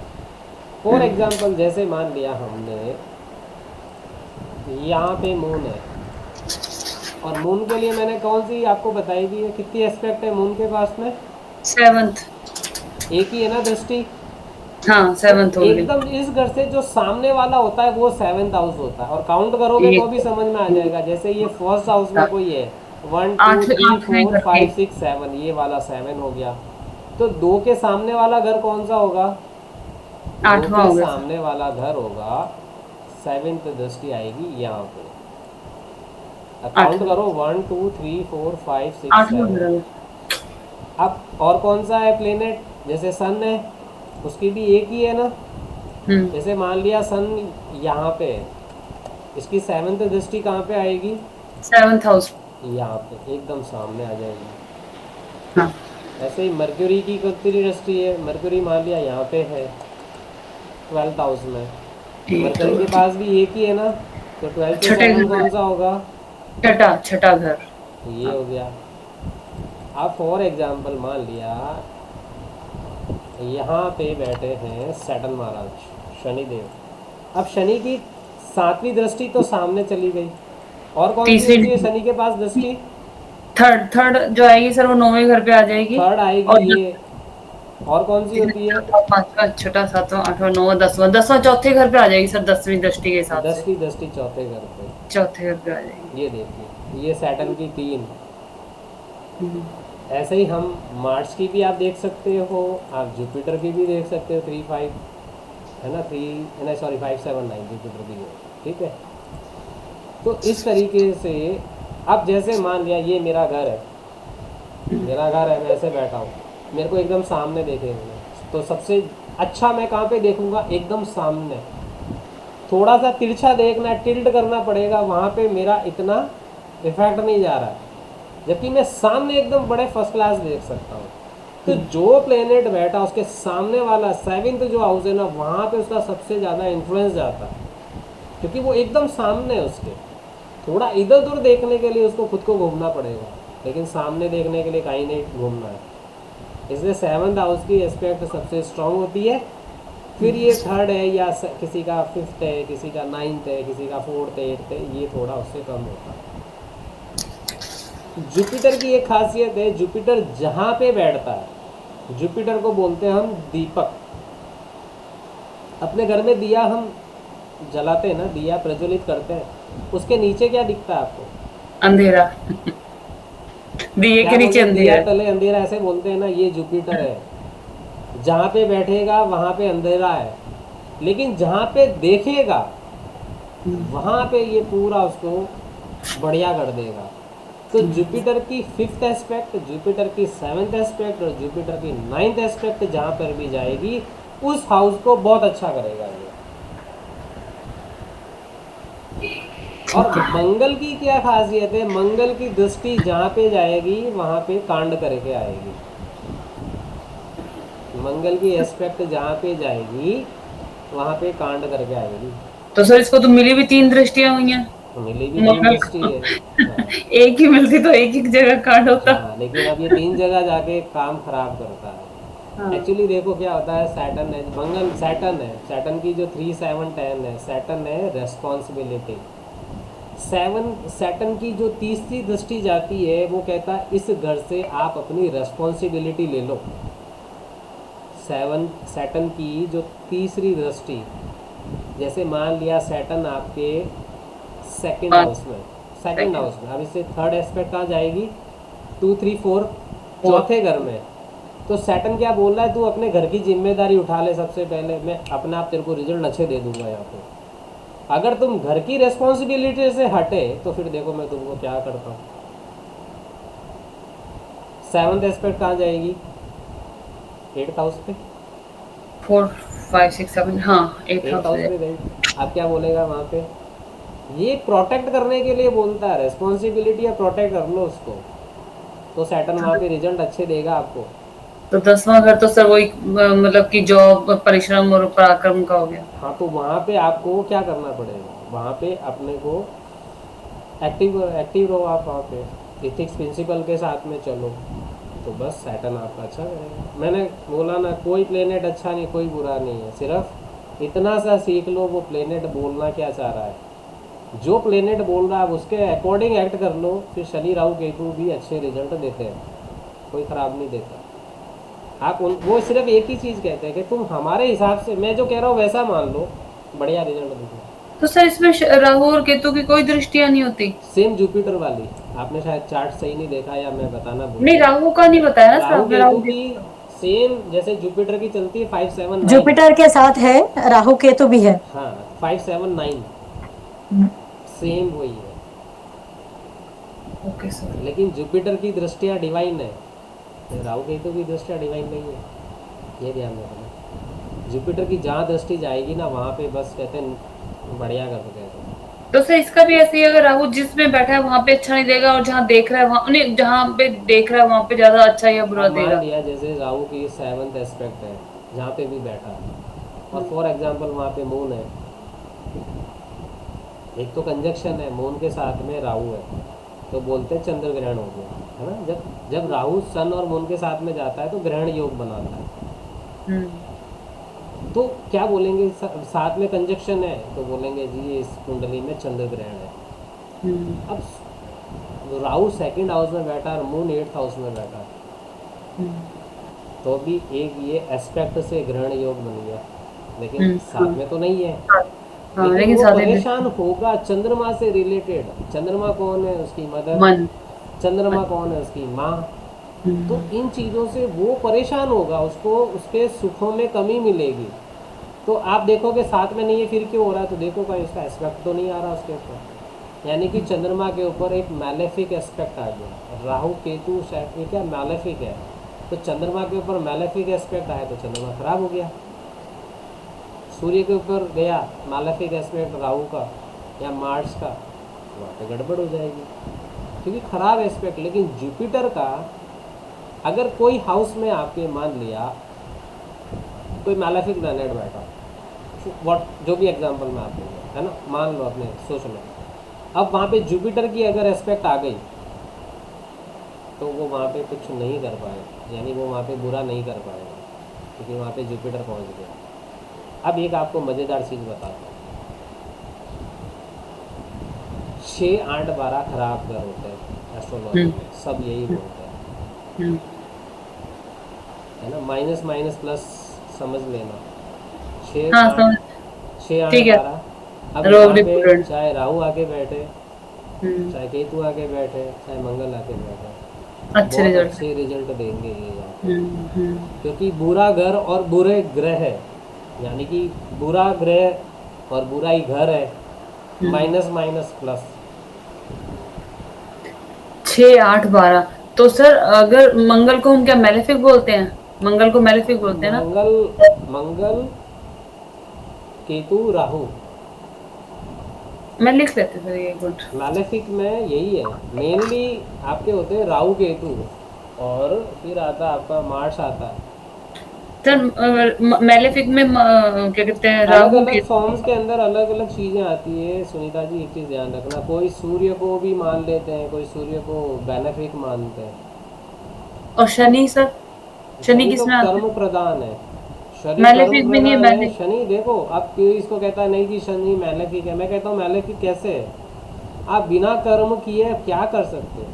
A: फॉर एग्जाम्पल जैसे मान लिया हमने यहाँ पे मून है, और मून के लिए मैंने कौन सी आपको बताई दी है? कितनी एस्पेक्ट है मून के पास में?
D: 7th।
A: एक ही है ना दृष्टि।
D: हाँ,
A: तो
D: 7th ओनली।
A: एकदम इस घर से जो सामने वाला होता है वो 7th हाउस होता है, और काउंट करोगे तो भी समझ में आ जाएगा। जैसे ये 1st हाउस में कोई है, 1, 2, 3, 4, 5, 6, 7, ये वाला 7 हो गया। तो 2 के सामने वाला घर कौन सा होगा? 2
D: 8वां
A: के
D: हो गया।
A: सामने वाला घर होगा, 7th दृष्टि आएगी यहाँ पे। काउंट करो, 1, 2, 3, 4, 5, 6,
D: 8वां
A: 7।
D: घर।
A: अब और कौन सा है प्लेनेट? जैसे सन है, उसकी भी एक ही है ना। जैसे मान लिया सन यहाँ पे है, इसकी 7th दृष्टि कहाँ पे आएगी?
D: 7th house.
A: यहाँ पे एकदम सामने आ जाएगी।
D: हाँ।
A: ऐसे ही मर्क्यूरी की कितनी दृष्टि है? मर्क्यूरी मान लिया यहाँ पे है 12th हाउस में, मर्क्यूरी के पास भी एक ही है ना। तो 12 से
D: छठे
A: 7
D: घर
A: कौन
D: में।
A: सा होगा?
D: छठा घर।
A: तो ये हो गया। अब फॉर एग्जाम्पल मान लिया यहाँ पे बैठे हैं सैटर्न महाराज, शनिदेव। अब शनि की 7वीं दृष्टि तो सामने चली गई, और कौन सी
D: तीसरी।
A: होती है शनि के पास दृष्टि?
D: थर्ड जो आएगी सर, वो 9वें घर पे आ जाएगी।
A: 3rd आएगी
D: और
A: ये। और कौन सी होती है?
D: चौथा, पांचवा, छठा, सातवां, आठवां, 9वां, 10वां। 10वां चौथे घर पे आ जाएगी सर, 10वीं दृष्टि के हिसाब से।
A: 10वीं दृष्टि चौथे घर पे।
D: चौथे घर पे आ जाएगी।
A: ये देखिए, ये सैटर्न की 3। ऐसे ही हम मार्स की भी आप देख सकते हो, आप जुपिटर की भी देख सकते हो, 3, 5 है ना, 3 नहीं सॉरी 5, 7, 9 जुपिटर की है, ठीक है। तो इस तरीके से अब जैसे मान लिया ये मेरा घर है, मेरा घर है, मैं ऐसे बैठा हूँ, मेरे को एकदम सामने देखेंगे तो सबसे अच्छा मैं कहाँ पे देखूँगा? एकदम सामने। थोड़ा सा तिरछा देखना है, टिल्ट करना पड़ेगा, वहाँ पे मेरा इतना इफेक्ट नहीं जा रहा है, जबकि मैं सामने एकदम बड़े फर्स्ट क्लास देख सकता हूँ। तो जो प्लेनेट बैठा उसके सामने वाला 7th जो हाउस है ना, वहाँ पे उसका सबसे ज़्यादा इन्फ्लुएंस जाता है, क्योंकि वो एकदम सामने है उसके। थोड़ा इधर उधर देखने के लिए उसको खुद को घूमना पड़ेगा, लेकिन सामने देखने के लिए कहीं नहीं घूमना है। इसलिए 7th हाउस की एस्पेक्ट सबसे स्ट्रांग होती है, फिर ये थर्ड है या किसी का फिफ्थ है, किसी का नाइन्थ है, किसी का फोर्थ है, एट्थ है, ये थोड़ा उससे कम होता है। जुपिटर की एक खासियत है, जुपिटर जहाँ पे बैठता है, जुपिटर को बोलते हैं हम दीपक। अपने घर में दिया हम जलाते हैं ना, दिया प्रज्वलित करते हैं, उसके नीचे क्या दिखता है आपको?
D: अंधेरा। दिए
A: क्या
D: के नीचे
A: बोलते हैं? दिया
D: अंधेरा।
A: तले अंधेरा, ऐसे बोलते हैं ना, ये जुपिटर है। जहाँ पे बैठेगा वहाँ पे अंधेरा है, लेकिन जहाँ पे देखेगा वहाँ पे ये पूरा उसको बढ़िया कर देगा। तो जुपिटर की फिफ्थ एस्पेक्ट, जुपिटर की सेवन्थ एस्पेक्ट और जुपिटर की नाइन्थ एस्पेक्ट जहाँ पर भी जाएगी उस हाउस को बहुत अच्छा करेगा ये। और मंगल की क्या खासियत है? मंगल की दृष्टि जहाँ पे जाएगी वहाँ पे कांड करके आएगी। मंगल की एस्पेक्ट जहाँ पे जाएगी वहाँ पे कांड करके आएगी।
D: तो सर इसको तो मिली भी 3 दृष्टियां हुई हैं।
A: मिली भी 3
D: मंगल
A: दृष्टि
D: को
A: है। हाँ,
D: एक ही मिलती तो एक ही जगह कांड होता।
A: हाँ, लेकिन अब ये 3 जगह जाके काम खराब करता है।
D: हाँ।
A: एक्चुअली देखो क्या होता है, सैटर्न है, मंगल सैटर्न है, सैटर्न की जो 3, 7, 10 है, सैटर्न है रेस्पॉन्सिबिलिटी। सैटर्न की जो तीसरी दृष्टि जाती है वो कहता है इस घर से आप अपनी रेस्पॉन्सिबिलिटी ले लो। सैटर्न की जो तीसरी दृष्टि, जैसे मान लिया सैटर्न आपके सेकंड
D: हाँ।
A: हाउस में, सेकंड हाउस में, अब इससे थर्ड एस्पेक्ट कहाँ जाएगी? 2, 3, 4 चौथे घर में। तो सैटर्न क्या बोल रहा है? तू अपने घर की जिम्मेदारी उठा ले सबसे पहले, मैं अपने आप तेरे को रिजल्ट अच्छे दे दूंगा यहाँ पे। अगर तुम घर की रेस्पॉन्सिबिलिटी से हटे तो फिर देखो मैं तुमको क्या करता हूँ। सेवन्थ एस्पेक्ट कहाँ जाएगी? 8th हाउस पे।
D: 4, 5, 6, 7 हाँ 8
A: 8th हाउस पे गई। अब क्या बोलेगा वहाँ पे? ये प्रोटेक्ट करने के लिए बोलता है, रेस्पॉन्सिबिलिटी है, प्रोटेक्ट कर लो उसको। तो सैटर्न वहाँ पे रिजल्ट अच्छे देगा आपको।
D: तो 10वां घर तो सर वही मतलब कि जॉब, परिश्रम और पराक्रम का हो गया।
A: हाँ, तो वहाँ पे आपको क्या करना पड़ेगा? वहाँ पे अपने को एक्टिव रहो आप, वहाँ पे इथिक्स प्रिंसिपल के साथ में चलो, तो बस सैटर्न आपका अच्छा करेगा। मैंने बोला ना, कोई प्लेनेट अच्छा नहीं, कोई बुरा नहीं है, सिर्फ इतना सा सीख लो वो प्लेनेट बोलना क्या चाह रहा है। जो प्लेनेट बोल रहा है उसके अकॉर्डिंग एक्ट कर लो, फिर शनि राहु केतु भी अच्छे रिजल्ट देते हैं, कोई ख़राब नहीं देता। आप वो सिर्फ एक ही चीज़ कहते हैं कि तुम हमारे हिसाब से, मैं जो कह रहा हूँ वैसा मान लो, बढ़िया रिजल्ट देगा।
D: तो सर इसमें राहु और केतु की कोई दृष्टियां नहीं होती?
A: सेम जुपिटर वाली, आपने शायद चार्ट सही नहीं देखा या मैं बताना भूल
D: नहीं,
A: गया।
D: राहु का नहीं बताया ना सर
A: राहु
D: आपने।
A: केतु की सेम जैसे जुपिटर की चलती है 5, 7, 9।
B: जुपिटर के साथ है, राहु केतु भी है।
A: हाँ, 5, 7, 9 सेम वही है।
D: Okay sir.
A: लेकिन जुपिटर की दृष्टियाँ डिवाइन है, राहु केतु की दृष्टियाँ डिवाइन नहीं है, ये ध्यान रखना। जुपिटर की जहाँ दृष्टि जाएगी ना वहाँ पे बस कहते हैं बढ़िया कर सकते हैं।
D: तो सर इसका भी ऐसे ही, अगर राहु जिसमें बैठा है वहां पे अच्छा नहीं देगा और जहाँ देख रहा है वहां नहीं, जहाँ पे देख रहा है वहां पे ज्यादा अच्छा या बुरा
A: मान
D: देगा?
A: लिया जैसे राहु की 7th एस्पेक्ट है जहाँ पे भी बैठा है, और फॉर एग्जांपल वहाँ पे मून है, एक तो कंजक्शन है, मून के साथ में राहु है, तो बोलते हैं चंद्र ग्रहण हो गया, है ना। जब राहु सन और मून के साथ में जाता है तो ग्रहण योग बनाता है। तो क्या बोलेंगे? साथ में कंजक्शन है तो बोलेंगे जी इस कुंडली में चंद्र ग्रहण है। अब राहु 2nd हाउस में बैठा और मून 8th हाउस में बैठा, तो भी एक ये एस्पेक्ट से ग्रहण योग बन गया, लेकिन साथ में तो नहीं है। लेकिन वो परेशान होगा चंद्रमा से रिलेटेड। चंद्रमा कौन है? उसकी मदर।
D: मन।
A: चंद्रमा कौन है? उसकी माँ। तो इन चीज़ों से वो परेशान होगा, उसको उसके सुखों में कमी मिलेगी। तो आप देखोगे साथ में नहीं है, फिर क्यों हो रहा है? तो देखो कहीं इसका एस्पेक्ट तो नहीं आ रहा उसके ऊपर, यानी कि चंद्रमा के ऊपर एक मैलेफिक एस्पेक्ट आ गया। राहु केतु शायद ये क्या मैलेफिक है, तो चंद्रमा के ऊपर मैलेफिक एस्पेक्ट आया तो चंद्रमा खराब हो गया। सूर्य के ऊपर गया मैलेफिक एस्पेक्ट राहु का या मार्स का, वहाँ पे गड़बड़ हो जाएगी क्योंकि खराब एस्पेक्ट। लेकिन जुपिटर का अगर कोई हाउस में आपके मान लिया कोई मैलेफिक प्लैनेट बैठा, जो भी एग्जांपल में आप देंगे, है ना, मान लो अपने सोच लो, अब वहाँ पे जुपिटर की अगर एस्पेक्ट आ गई तो वो वहाँ पे कुछ नहीं कर पाएगा, यानी वो वहाँ पे बुरा नहीं कर पाएगा क्योंकि वहाँ पे जुपिटर पहुँच गया। अब एक आपको मज़ेदार चीज़ बताता हूँ। 6, 8, 12 खराब घर होते हैं एस्ट्रोलॉजी
C: हम्म,
A: में, सब यही बोलते हैं,
C: हम्म,
A: है ना। माइनस माइनस प्लस समझ लेना। 6,
D: हाँ
A: 8,
D: समझ।
A: 6, 8,
D: ठीक है।
A: 12। अब यहाँ
D: रोबरी
A: पे
D: प्रूडेंट।
A: चाहे राहु आके बैठे,
C: हम्म,
A: चाहे केतु आके बैठे, चाहे मंगल आके बैठे,
D: अच्छे
A: बहुत
D: रिजल्ट।
A: अच्छे रिजल्ट देंगे ये यहाँ पे।
C: हम्म,
A: क्योंकि बुरा घर और बुरे ग्रह है, यानी कि बुरा ग्रह और बुरा ही घर है,
C: हम्म।
A: Minus minus plus.
D: 6, 8, 12। तो सर अगर मंगल को हम क्या मैलेफिक बोलते हैं? मंगल को मैलेफिक बोलते हैं ना?
A: मंगल, मंगल, केतु, राहु,
D: मैं लिख लेती सर ये गुड।
A: मैलेफिक में यही है मेनली। आपके होते हैं राहु केतु, और फिर आता है आपका मार्स आता है।
D: सर मैलेफिक में क्या कहते हैं,
A: अलग
D: राहु
A: अलग
D: के।
A: फॉर्म्स के अंदर अलग अलग चीज़ें आती है सुनीता जी, एक चीज़ ध्यान रखना। कोई सूर्य को भी मान लेते हैं, कोई सूर्य को बेनिफिक मानते हैं।
D: और शनि सर, शनि
A: शनि तो
D: किस में आता
A: कर्म
D: है?
A: प्रधान है, शनि कर्म
D: मैलेफिक भी नहीं है
A: प्रधान है।
D: मैलेफिक।
A: शनि देखो, अब कोई इसको कहता है नहीं जी शनि मैलेफिक है, मैं कहता हूँ मैलेफिक कैसे है? आप बिना कर्म किए क्या कर सकते हो?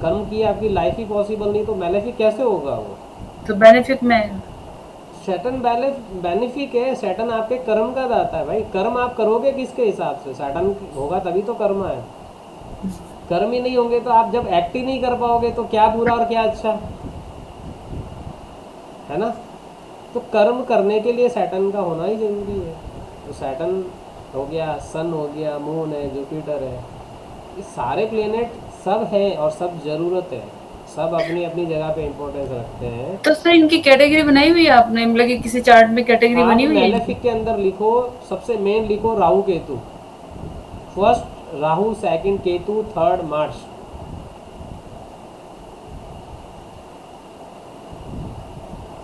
A: कर्म किए आपकी लाइफ ही पॉसिबल नहीं, तो मैलेफिक कैसे होगा वो?
D: तो बेनिफिक में है।
A: सैटर्न बेनिफिक है। सैटर्न आपके कर्म का दाता है भाई। कर्म आप करोगे किसके हिसाब से? सैटर्न होगा तभी तो कर्म है। कर्म ही नहीं होंगे तो आप जब एक्ट ही नहीं कर पाओगे तो क्या बुरा और क्या अच्छा, है ना। तो कर्म करने के लिए सैटर्न का होना ही जरूरी है। तो सैटर्न हो गया, सन हो गया, मून है, जुपिटर है, ये सारे प्लेनेट सब हैं और सब ज़रूरत है। सब अपनी अपनी जगह पे इम्पोर्टेंस रखते हैं।
D: तो सर इनकी कैटेगरी बनाई हुई है आपने, मतलब कि किसी चार्ट में कैटेगरी
A: आप
D: बनी हुई है इनकी?
A: मैलेफिक के अंदर लिखो, सबसे मेन लिखो Rahu Ketu. First Rahu, second Ketu, third Mars.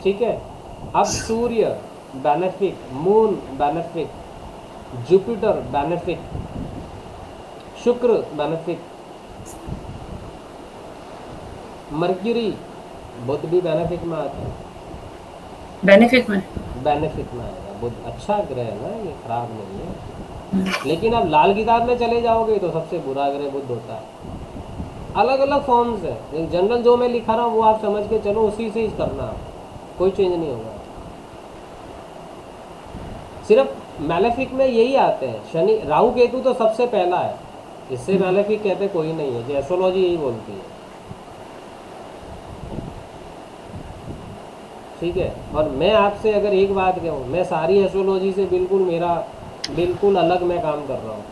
A: ठीक है। अब Surya benefic, moon benefic, Jupiter benefic, Shukra benefic, Mercury, Budh भी बेनिफिक में आता है।
D: बेनिफिक में।
A: बेनिफिक में आएगा बुध, अच्छा ग्रह है ना ये, खराब नहीं है। लेकिन अब लाल किताब में चले जाओगे तो सबसे बुरा ग्रह बुध होता है। अलग अलग फॉर्म्स है, जनरल जो मैं लिखा रहा हूँ वो आप समझ के चलो, उसी से ही करना आप, कोई चेंज नहीं होगा। सिर्फ मैलेफिक में यही आते हैं। शनि, राहु केतु तो सबसे पहला है, इससे मैलेफिक कहते कोई नहीं है, जो एस्ट्रोलॉजी यही बोलती है। ठीक है। और मैं आपसे अगर एक बात कहूँ, मैं सारी एस्ट्रोलॉजी से बिल्कुल अलग मैं काम कर रहा हूँ।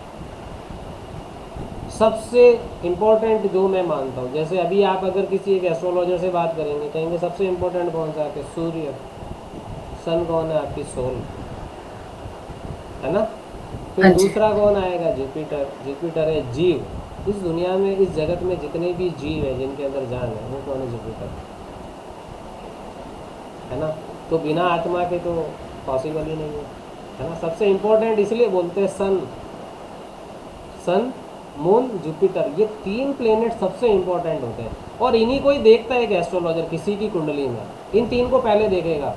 A: सबसे इम्पोर्टेंट जो मैं मानता हूँ, जैसे अभी आप अगर किसी एक एस्ट्रोलॉजर से बात करेंगे, कहेंगे सबसे इम्पोर्टेंट कौन सा है? सूर्य। सन कौन है? आपकी सोल, है ना। फिर
D: हाँ जी।
A: दूसरा कौन आएगा? जुपिटर। जुपिटर है जीव। इस दुनिया में, इस जगत में जितने भी जीव हैं जिनके अंदर जान है, वो कौन है? जुपिटर, है ना। तो बिना आत्मा के तो पॉसिबल ही नहीं है ना। सबसे इम्पोर्टेंट इसलिए बोलते हैं सन, मून, जुपिटर, ये 3 प्लेनेट सबसे इम्पोर्टेंट होते हैं। और इन्हीं को ही देखता है एक एस्ट्रोलॉजर किसी की कुंडली में। इन 3 को पहले देखेगा,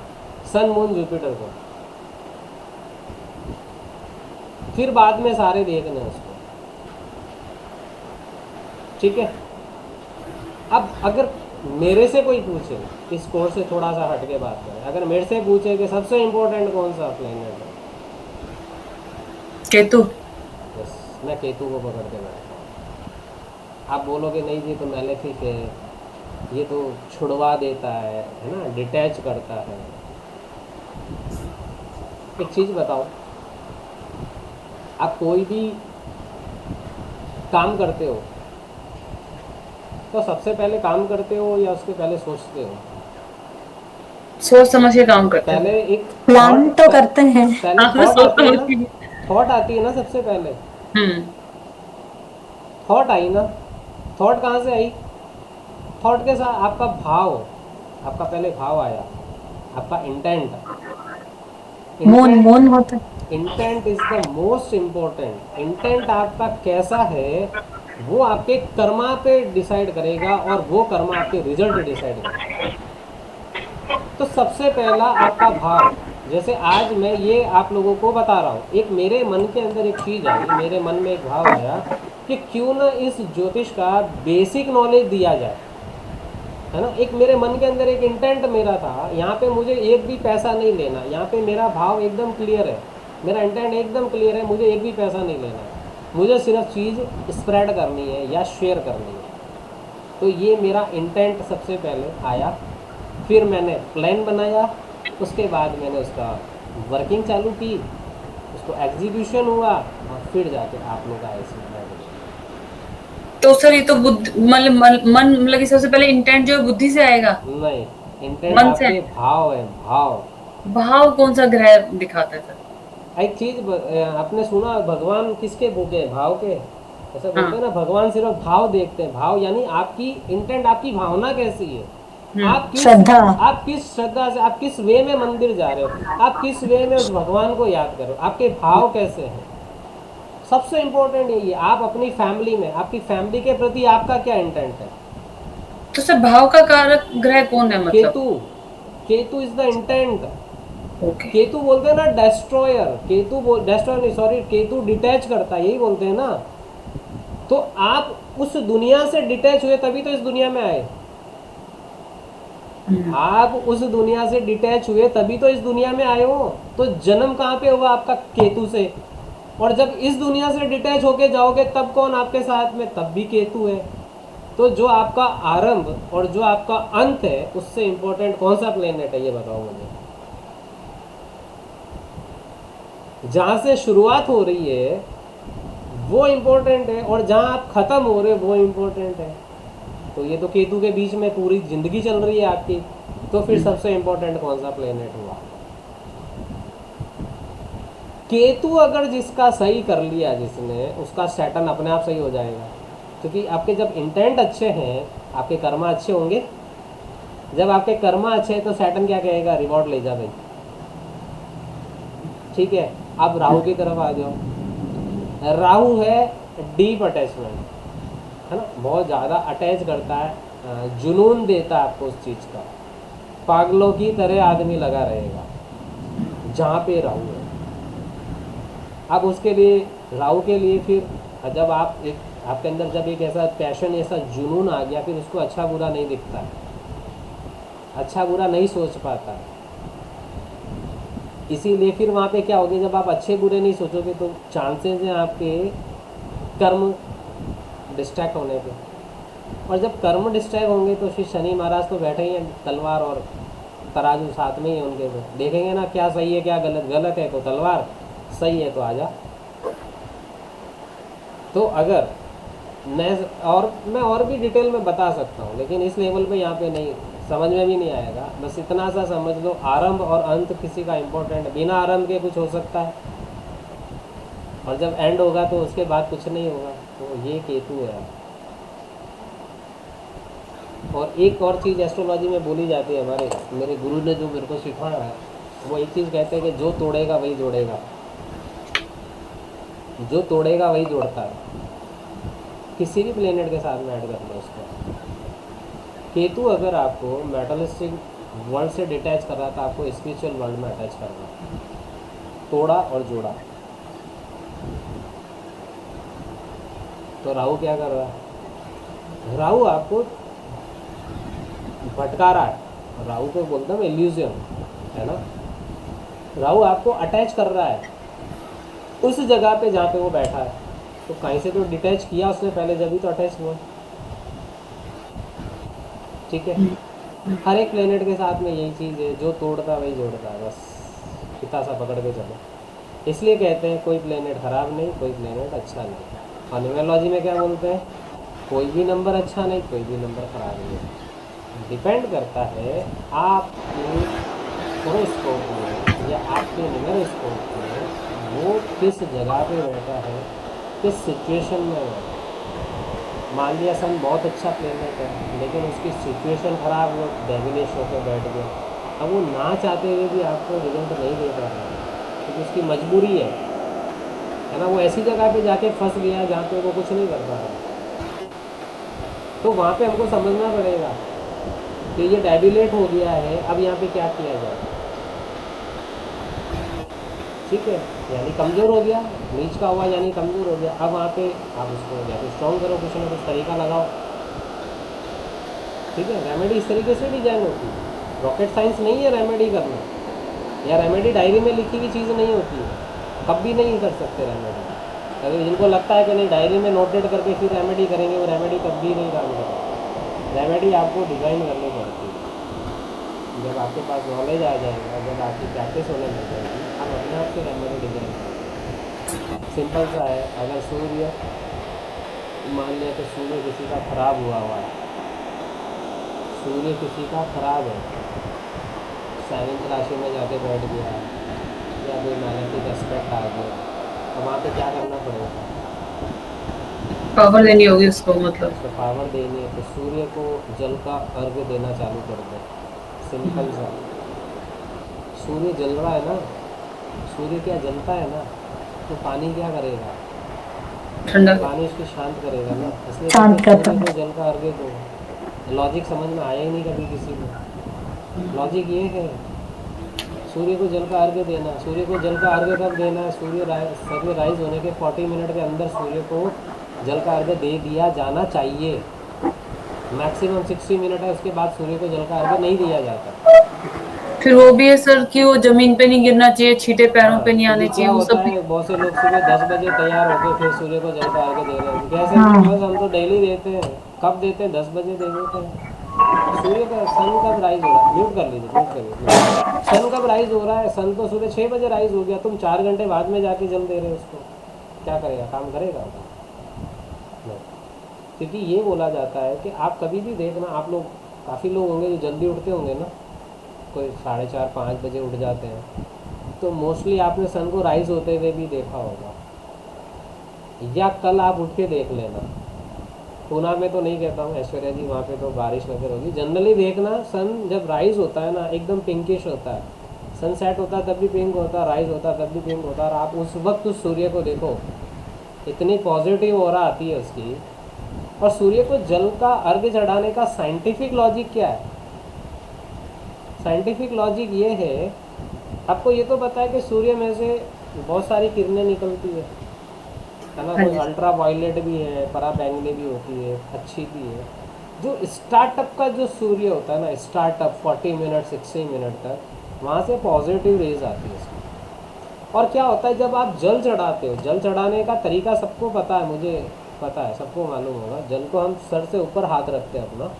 A: सन, मून, जुपिटर को, फिर बाद में सारे देखने हैं उसको। ठीक है। अब अगर मेरे से कोई पूछे, इस कोर्स से थोड़ा सा हट के बात करें, अगर मेरे से पूछे कि सबसे इम्पोर्टेंट कौन सा प्लेनेट है,
D: केतु।
A: बस मैं केतु को पकड़ के बैठता हूँ। आप बोलोगे नहीं जी तो मैलेफिक है, ये तो छुड़वा देता है ना, डिटैच करता है। एक चीज़ बताओ, आप कोई भी काम करते हो तो सबसे पहले काम करते हो या उसके पहले सोचते हो?
D: सोच समझ के काम करते हैं।
A: पहले एक
B: प्लान
A: थॉट,
B: तो करते हैं।
A: पहले
D: हाँ, मैं
A: थॉट
D: सोच
A: आती है
D: समझ
A: ना,
D: के।
A: थॉट आती है ना सबसे पहले।
D: हम्म।
A: थॉट आई ना, थॉट कहाँ से आई? थॉट के साथ आपका भाव, आपका पहले भाव आया, आपका इंटेंट।
B: मून होता है।
A: Intent is the most important. Intent आपका कैसा है वो आपके कर्मा पे डिसाइड करेगा, और वो कर्मा आपके रिजल्ट डिसाइड करेगा। तो सबसे पहला आपका भाव, जैसे आज मैं ये आप लोगों को बता रहा हूँ, एक मेरे मन के अंदर एक चीज़ आई, मेरे मन में एक भाव आया कि क्यों ना इस ज्योतिष का बेसिक नॉलेज दिया जाए, है ना। एक मेरे मन के अंदर एक इंटेंट मेरा था, यहाँ पे मुझे एक भी पैसा नहीं लेना, यहाँ पे मेरा भाव एकदम क्लियर है, मेरा इंटेंट एकदम क्लियर है, मुझे एक भी पैसा नहीं लेना है, मुझे सिर्फ चीज़ स्प्रेड करनी है या शेयर करनी है। तो ये मेरा इंटेंट सबसे पहले आया, फिर मैंने प्लान बनाया, उसके बाद मैंने उसका वर्किंग चालू की, उसको एग्जीक्यूशन हुआ, और फिर जाके आप लोग आए इसमें।
D: तो सर ये तो बुद्ध मतलब मन मतलब कि सबसे पहले इंटेंट जो है बुद्धि से आएगा,
A: नहीं, इंटेंट
D: मन से
A: आपके भाव है, भाव।
D: भाव कौन सा ग्रह दिखाता है सर?
A: एक चीज आपने सुना, भगवान किसके भूखे हैं? भाव के। ऐसा बोलते हैं ना, भगवान सिर्फ भाव देखते हैं। भाव यानी आपकी इंटेंट, आपकी भावना कैसी है, आप किस
B: श्रद्धा।
A: आप किस श्रद्धा से, आप किस वे में मंदिर जा रहे हो, आप किस वे में उस भगवान को याद कर रहे हो, आपके भाव कैसे हैं। सबसे इम्पोर्टेंट यही है। आप अपनी फैमिली में, आपकी फैमिली के प्रति आपका क्या इंटेंट है।
D: तो सर भाव का कारक ग्रह कौन है मतलब?
A: Ketu, Ketu is the intent.
D: Okay.
A: Ketu बोलते हैं ना डेस्ट्रॉयर, डेस्ट्रॉयर नहीं, सॉरी, केतु डिटैच करता है, यही बोलते हैं ना। तो आप उस दुनिया से डिटैच हुए तभी तो इस दुनिया में आए। आप उस दुनिया से डिटैच हुए तभी तो इस दुनिया में आए हो। तो जन्म कहाँ पे हुआ आपका? केतु से। और जब इस दुनिया से डिटैच होके जाओगे तब कौन आपके साथ में? तब भी केतु है। तो जो आपका आरंभ और जो आपका अंत है, उससे इंपॉर्टेंट कौन सा प्लेनेट है, ये बताओ मुझे। जहाँ से शुरुआत हो रही है वो इम्पोर्टेंट है, और जहाँ आप खत्म हो रहे हो वो इम्पोर्टेंट है। तो ये तो केतु के बीच में पूरी जिंदगी चल रही है आपकी। तो फिर सबसे इम्पोर्टेंट कौन सा प्लेनेट हुआ? केतु अगर जिसका सही कर लिया जिसने, उसका सैटर्न अपने आप सही हो जाएगा। क्योंकि आपके जब इंटेंट अच्छे हैं, आपके कर्मा अच्छे होंगे। जब आपके कर्मा अच्छे हैं तो सैटर्न क्या कहेगा? रिवॉर्ड ले जा भाई। ठीक है, अब राहु की तरफ आ जाओ। राहु है डीप अटैचमेंट, है ना, बहुत ज़्यादा अटैच करता है, जुनून देता है आपको उस चीज़ का। पागलों की तरह आदमी लगा रहेगा जहाँ पे राहु है। अब उसके लिए, राहु के लिए, फिर जब आप एक, आपके अंदर जब एक ऐसा पैशन, ऐसा जुनून आ गया, फिर उसको अच्छा बुरा नहीं दिखता है, अच्छा बुरा नहीं सोच पाता। इसीलिए फिर वहाँ पे क्या होगी, जब आप अच्छे बुरे नहीं सोचोगे तो चांसेस हैं आपके कर्म डिस्ट्रैक्ट होने के। और जब कर्म डिस्ट्रैक्ट होंगे तो फिर शनि महाराज तो बैठे ही हैं, तलवार और तराजू साथ में ही है उनके। तो देखेंगे ना क्या सही है क्या गलत। गलत है तो तलवार, सही है तो आजा। तो अगर मैं और भी डिटेल में बता सकता हूँ, लेकिन इस लेवल पे यहाँ पे नहीं, समझ में भी नहीं आएगा। बस इतना सा समझ लो, आरंभ और अंत किसी का इम्पोर्टेंट, बिना आरंभ के कुछ हो सकता है, और जब एंड होगा तो उसके बाद कुछ नहीं होगा। तो ये केतु है। और एक और चीज़ एस्ट्रोलॉजी में बोली जाती है, मेरे गुरु ने जो मेरे को सिखाया है, वो एक चीज़ कहते हैं कि जो तोड़ेगा वही जोड़ेगा। जो तोड़ेगा वही जोड़ता है। किसी भी प्लेनेट के साथ में ऐड कर लो उसको। केतु अगर आपको मेटलिस्टिक वर्ल्ड से डिटैच कर रहा था, आपको स्पिरिचुअल वर्ल्ड में अटैच कर रहा है। तोड़ा और जोड़ा। तो राहु क्या कर रहा है? राहु आपको भटका रहा है। राहु को बोलता हूँ इल्यूजन, है ना। राहु आपको अटैच कर रहा है उस जगह पे जहाँ पे वो बैठा है। तो कहीं से तो डिटैच किया उसने पहले, जब भी तो अटैच हुआ। ठीक है, हर एक प्लेनेट के साथ में यही चीज़ है, जो तोड़ता वही जोड़ता है। बस इतना सा पकड़ के चलो। इसलिए कहते हैं कोई प्लेनेट ख़राब नहीं, कोई प्लेनेट अच्छा नहीं। और न्यूमरोलॉजी में क्या बोलते हैं? कोई भी नंबर अच्छा नहीं, कोई भी नंबर ख़राब नहीं। डिपेंड करता है आपके होरोस्कोप में या आपके न्यूमरोस्कोप में वो किस जगह पे बैठा है, किस सिचुएशन में है। मान लिया सन बहुत अच्छा प्लेनेट है, लेकिन उसकी सिचुएशन ख़राब, वो डेविलिश होकर बैठ गया। अब वो ना चाहते हुए भी आपको रिजल्ट नहीं दे पा रहा है, क्योंकि उसकी मजबूरी है ना। वो ऐसी जगह पे जाके फंस गया है जहाँ पे वो कुछ नहीं कर पा रहा। तो वहाँ पे हमको समझना पड़ेगा कि ये डेविलेट हो गया है, अब यहाँ पे क्या किया जाए। ठीक है, यानी कमज़ोर हो गया, नीच का हुआ यानी कमज़ोर हो गया। अब वहाँ पे आप उसको या तो स्ट्रॉन्ग करो, कुछ ना कुछ तरीका लगाओ, ठीक है। रेमेडी इस तरीके से डिजाइन होती है, रॉकेट साइंस नहीं है रेमेडी करना, या रेमेडी डायरी में लिखी हुई चीज़ नहीं होती है, कभी नहीं कर सकते रेमेडी। अगर जिनको लगता है कि नहीं डायरी में नोटेड करके फिर रेमेडी करेंगे, वो रेमेडी कभी नहीं काम करेगा। रेमेडी आपको डिज़ाइन करनी पड़ती है। जब आपके पास नॉलेज आ जाएगा, जब आपकी प्रैक्टिस होने लग जाएगी, आप अपने आप से रेमेडी डिज़ाइन करेंगे। सिंपल सा है, अगर सूर्य मान लिया कि सूर्य किसी का खराब हुआ है, सूर्य किसी का खराब है, 7th राशि में जाके बैठ गया, या कोई मैग्नेटिक एस्पेक्ट आ गया, तो वहाँ पे क्या करना पड़ेगा?
D: पावर देनी होगी उसको, मतलब
A: उसको पावर देनी है, तो सूर्य को जल का अर्घ्य देना चालू कर दो। सिंपल सा, सूर्य जल रहा है ना, सूर्य क्या जलता है ना, तो पानी क्या करेगा?
D: ठंडा।
A: पानी उसको शांत करेगा ना, इसलिए
B: शांत
A: कहते हैं
B: करता
A: सूर्य
B: है।
A: को जल का अर्घ्य दो। लॉजिक समझ में आया ही नहीं कभी किसी को। लॉजिक ये है, सूर्य को जल का अर्घ्य देना। सूर्य को जल का अर्घ्य कब देना है? सूर्य राइज होने के 40 मिनट के अंदर सूर्य को जल का अर्घ्य दे दिया जाना चाहिए। मैक्सिमम 60 मिनट है, उसके बाद सूर्य को जल का अर्घ्य नहीं दिया जाता।
D: फिर वो भी है सर कि वो जमीन पे नहीं गिरना चाहिए, छींटे पैरों पे नहीं आने
A: क्योंकि क्या
D: चाहिए, वो
A: होता
D: सब भी।
A: है, बहुत से लोग सुबह 10 बजे तैयार होकर फिर सूर्य को जल का अर्घ्य दे रहे हैं। कैसे?
B: हाँ।
A: बस हम तो डेली देते हैं। कब देते हैं? 10 बजे दे देते हैं। सूर्य का सन कब राइज हो रहा है? म्यूट कर लीजिए, म्यूट कर लीजिए। सन कब राइज हो रहा है? सन तो सुबह 6 बजे राइज हो गया, तुम 4 घंटे बाद में जाके जल दे रहे हो उसको। क्या करेगा? काम करेगा? नहीं। क्योंकि ये बोला जाता है कि आप कभी भी देखना, आप लोग काफ़ी लोग होंगे जो जल्दी उठते होंगे ना, कोई 4:30-5 बजे उठ जाते हैं, तो मोस्टली आपने सन को राइज होते हुए भी देखा होगा, या कल आप उठ के देख लेना। पूना में तो नहीं कहता हूँ, ऐश्वर्या जी वहाँ पे तो बारिश वगैरह होगी। जनरली देखना, सन जब राइज होता है ना, एकदम पिंकिश होता है। सनसेट होता है तब भी पिंक होता है, राइज होता है तब भी पिंक होता है। और आप उस वक्त उस सूर्य को देखो, इतनी पॉजिटिव ऑरा आती है उसकी। और सूर्य को जल का अर्घ्य चढ़ाने का साइंटिफिक लॉजिक क्या है? साइंटिफिक लॉजिक ये है, आपको ये तो पता है कि सूर्य में से बहुत सारी किरणें निकलती है ना। कोई अल्ट्रा वायलेट भी है, परा बैंगनी भी होती है, अच्छी भी है। जो स्टार्टअप का जो सूर्य होता है ना, स्टार्टअप 40 मिनट 60 मिनट तक, वहाँ से पॉजिटिव रेज आती है उसकी। और क्या होता है, जब आप जल चढ़ाते हो, जल चढ़ाने का तरीका सबको पता है, मुझे पता है, सबको मालूम होगा। जल को हम सर से ऊपर हाथ रखते हैं अपना,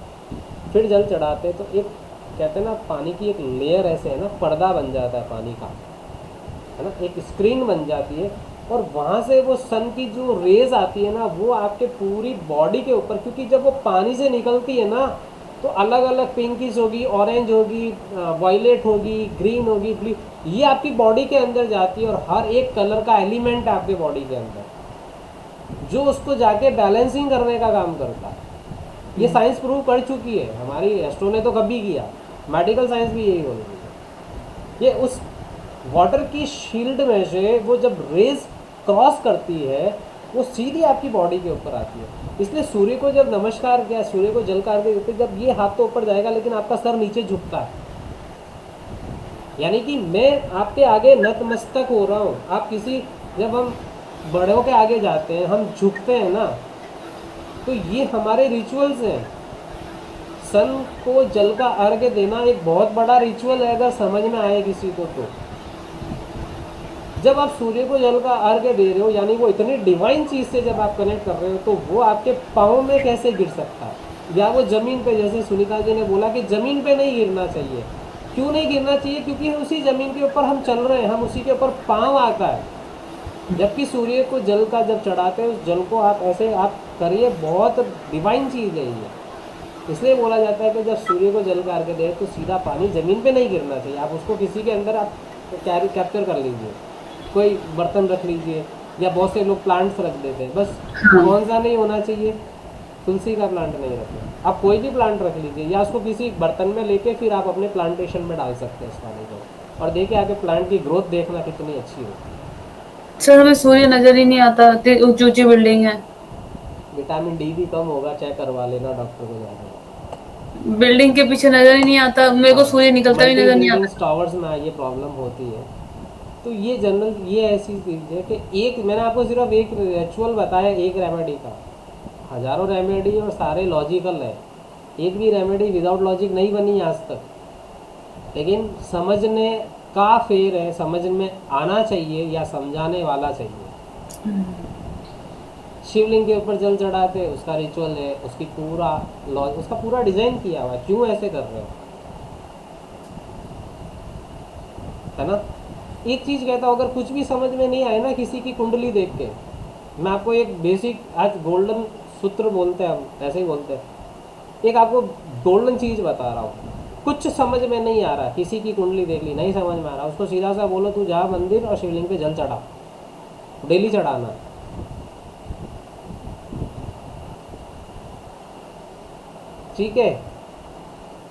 A: फिर जल चढ़ाते हैं, तो एक कहते हैं ना, पानी की एक लेयर ऐसे है ना, पर्दा बन जाता है पानी का, है ना, एक स्क्रीन बन जाती है। और वहाँ से वो सन की जो रेज आती है ना, वो आपके पूरी बॉडी के ऊपर, क्योंकि जब वो पानी से निकलती है ना, तो अलग अलग पिंकिश होगी, ऑरेंज होगी, वायलेट होगी, ग्रीन होगी, ब्लू, ये आपकी बॉडी के अंदर जाती है। और हर एक कलर का एलिमेंट है आपके बॉडी के अंदर, जो उसको जाके बैलेंसिंग करने का काम करता है। ये साइंस प्रूव कर चुकी है, हमारी एस्ट्रो ने तो कभी किया, मेडिकल साइंस भी यही बोल रही है। ये उस वाटर की शील्ड में से वो जब रेज क्रॉस करती है, वो सीधी आपकी बॉडी के ऊपर आती है। इसलिए सूर्य को जब नमस्कार किया, सूर्य को जल का अर्घ्य देते, जब ये हाथ तो ऊपर जाएगा लेकिन आपका सर नीचे झुकता है, यानी कि मैं आपके आगे नतमस्तक हो रहा हूँ। आप किसी, जब हम बड़ों के आगे जाते हैं, हम झुकते हैं ना, तो ये हमारे रिचुअल्स हैं। सन को जल का अर्घ्य देना एक बहुत बड़ा रिचुअल है, अगर समझ में आए किसी को तो। जब आप सूर्य को जल का अर्घ्य दे रहे हो, यानी वो इतनी डिवाइन चीज़ से जब आप कनेक्ट कर रहे हो, तो वो आपके पाँव में कैसे गिर सकता है, या वो ज़मीन पे, जैसे सुनीता जी ने बोला कि ज़मीन पे नहीं गिरना चाहिए। क्यों नहीं गिरना चाहिए? क्योंकि उसी ज़मीन के ऊपर हम चल रहे हैं, हम उसी के ऊपर पाँव आता है। जबकि सूर्य को जल का जब चढ़ाते हैं, उस जल को आप ऐसे आप करिए, बहुत डिवाइन चीज़ है ये। इसलिए बोला जाता है कि जब सूर्य को जल का अर्घ्य दे तो सीधा पानी ज़मीन पे नहीं गिरना चाहिए। आप उसको किसी के अंदर आप कैप्चर कर लीजिए, कोई बर्तन रख लीजिए, या बहुत से लोग प्लांट्स रख देते हैं। बस कौन सा नहीं होना चाहिए? तुलसी का प्लांट नहीं रखना। आप कोई भी प्लांट रख लीजिए, या उसको किसी बर्तन में लेके फिर आप अपने प्लांटेशन में डाल सकते हैं इस पानी को, और देखिए आगे प्लांट की ग्रोथ देखना कितनी अच्छी होती है।
D: सर हमें सूर्य नजर ही नहीं आता, ऊंची ऊंची बिल्डिंग है।
A: विटामिन डी भी कम होगा, चेक करवा लेना डॉक्टर को जाकर।
D: बिल्डिंग के पीछे नजर ही नहीं आता, मेरे को सूर्य निकलता भी नजर नहीं आता।
A: टावर्स में ये प्रॉब्लम होती है। तो ये जनरल ये ऐसी चीज़ है कि एक मैंने आपको सिर्फ एक रिचुअल बताया, एक रेमेडी का, हज़ारों रेमेडी और सारे लॉजिकल है, एक भी रेमेडी विदाउट लॉजिक नहीं बनी आज तक। लेकिन समझने का फेर है, समझ में आना चाहिए या समझाने वाला चाहिए। शिवलिंग के ऊपर जल चढ़ाते, उसका रिचुअल है, उसकी पूरा उसका पूरा डिजाइन किया हुआ है, क्यों ऐसे कर रहे हो, है ना। एक चीज कहता हूँ, अगर कुछ भी समझ में नहीं आए ना किसी की कुंडली देख के, मैं आपको एक बेसिक, आज गोल्डन सूत्र बोलते हैं, हम ऐसे ही बोलते हैं, एक आपको गोल्डन चीज बता रहा हूँ। कुछ समझ में नहीं आ रहा, किसी की कुंडली देख ली, नहीं समझ में आ रहा, उसको सीधा सा बोलो तू जा मंदिर और शिवलिंग पे जल चढ़ा, डेली चढ़ाना। ठीक है,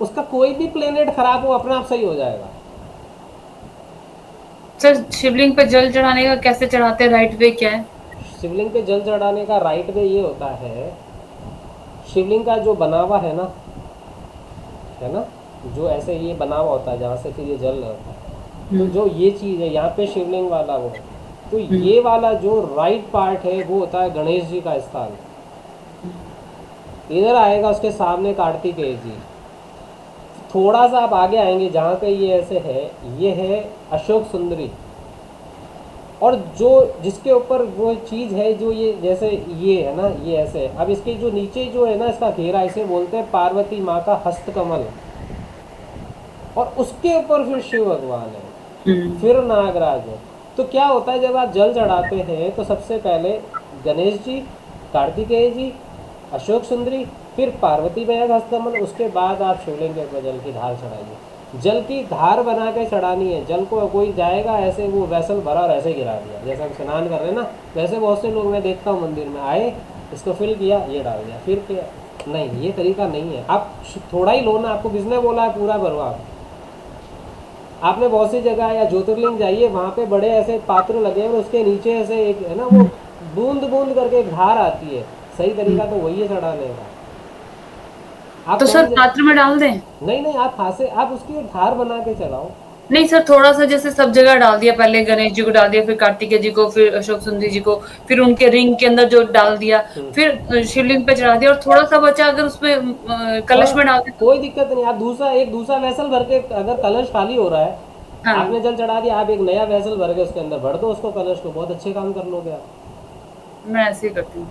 A: उसका कोई भी प्लेनेट खराब हो अपने आप सही हो जाएगा।
D: सर शिवलिंग पे जल चढ़ाने का कैसे चढ़ाते हैं, राइट वे क्या है?
A: शिवलिंग पे जल चढ़ाने का राइट वे ये होता है, शिवलिंग का जो बनावा है ना, जो ऐसे ये बनावा होता है जहाँ से फिर ये जल होता है, तो जो ये चीज़ है यहाँ पे शिवलिंग वाला वो, तो ये वाला जो राइट पार्ट है वो होता है गणेश जी का स्थान। इधर आएगा, उसके सामने कार्तिकेय जी, थोड़ा सा आप आगे आएंगे जहाँ पे ये ऐसे है, ये है अशोक सुंदरी, और जो जिसके ऊपर वो चीज़ है जो ये जैसे ये है ना, ये ऐसे, अब इसके जो नीचे जो है ना इसका घेरा, इसे बोलते हैं पार्वती माँ का हस्तकमल, और उसके ऊपर फिर शिव भगवान है, फिर नागराज है। तो क्या होता है जब आप जल चढ़ाते हैं तो सबसे पहले गणेश जी, कार्तिकेय जी, अशोक सुंदरी, फिर पार्वती मैया का हस्तकमल, उसके बाद आप शिवलिंग के ऊपर जल की धार चढ़ाइए। जल की धार बना के चढ़ानी है। जल को कोई जाएगा ऐसे वो वैसल भरा और ऐसे गिरा दिया, जैसे हम स्नान कर रहे हैं ना, वैसे बहुत से लोग मैं देखता हूँ मंदिर में आए, इसको फिल किया, ये डाल दिया, फिर किया। नहीं, ये तरीका नहीं है। आप थोड़ा ही लो ना, आपको किसने बोला है पूरा भरो आप? आपने बहुत सी जगह या ज्योतिर्लिंग जाइए, वहाँ पे बड़े ऐसे पात्र लगे हैं और उसके नीचे ऐसे एक है ना वो बूंद बूंद करके एक धार आती है। सही तरीका तो वही है चढ़ाने का। आप
D: तो सर पात्र में डाल दें?
A: नहीं, आप हाथ से आप उसकी एक धार बना के चलाओ।
D: नहीं सर, थोड़ा सा जैसे सब जगह डाल दिया, पहले गणेश जी को डाल दिया, फिर कार्तिकेय जी को, फिर अशोक सुंदरी जी को, फिर उनके रिंग के अंदर जो डाल दिया, फिर शिवलिंग पे चढ़ा दिया, और थोड़ा सा बचा अगर उसमें कलश में डाल दिया,
A: कोई दिक्कत नहीं। आप दूसरा वैसल भर के, अगर कलश खाली हो रहा है,
D: हाँ,
A: आपने जल चढ़ा दिया, आप एक नया वैसल भर के उसके अंदर भर दो उसको, कलश को, बहुत अच्छे काम कर लोगे आप।
D: मैं ऐसे ही करती हूँ,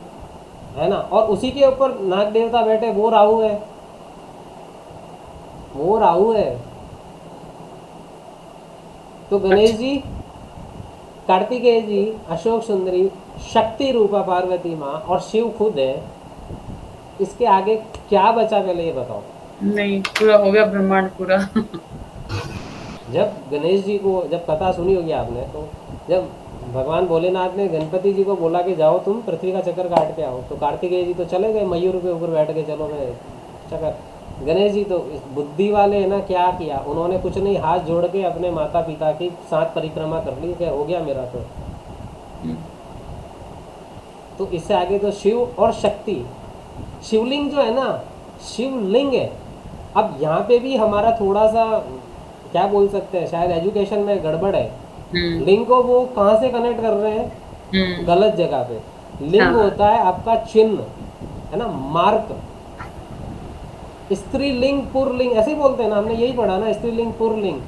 A: है ना। और उसी के ऊपर नाग देवता बैठे, वो राहु है, वो राहु है। तो गणेश जी, कार्तिकेय जी, अशोक सुंदरी, शक्ति रूपा पार्वती माँ और शिव खुद है। इसके आगे क्या बचा पहले ये बताओ।
D: नहीं पूरा हो गया ब्रह्मांड पूरा।
A: जब गणेश जी को, जब कथा सुनी होगी आपने, तो जब भगवान भोलेनाथ ने गणपति जी को बोला कि जाओ तुम पृथ्वी का चक्कर काट के आओ, तो कार्तिकेय जी तो चले गए मयूर के ऊपर बैठ के, चलो मैं चक्कर। गणेश जी तो इस बुद्धि वाले है ना, क्या किया उन्होंने, कुछ नहीं, हाथ जोड़ के अपने माता पिता की 7 परिक्रमा कर ली, क्या हो गया मेरा तो इससे आगे तो शिव और शक्ति। शिवलिंग जो है ना, शिवलिंग है। अब यहाँ पे भी हमारा थोड़ा सा क्या बोल सकते हैं, शायद एजुकेशन में गड़बड़ है। लिंग को वो कहाँ से कनेक्ट कर रहे हैं, गलत जगह पे। लिंग होता है आपका चिन्ह, है ना, मार्क। स्त्रीलिंग पुरलिंग ऐसे ही बोलते हैं ना, हमने यही पढ़ा ना, स्त्रीलिंग पुरलिंग।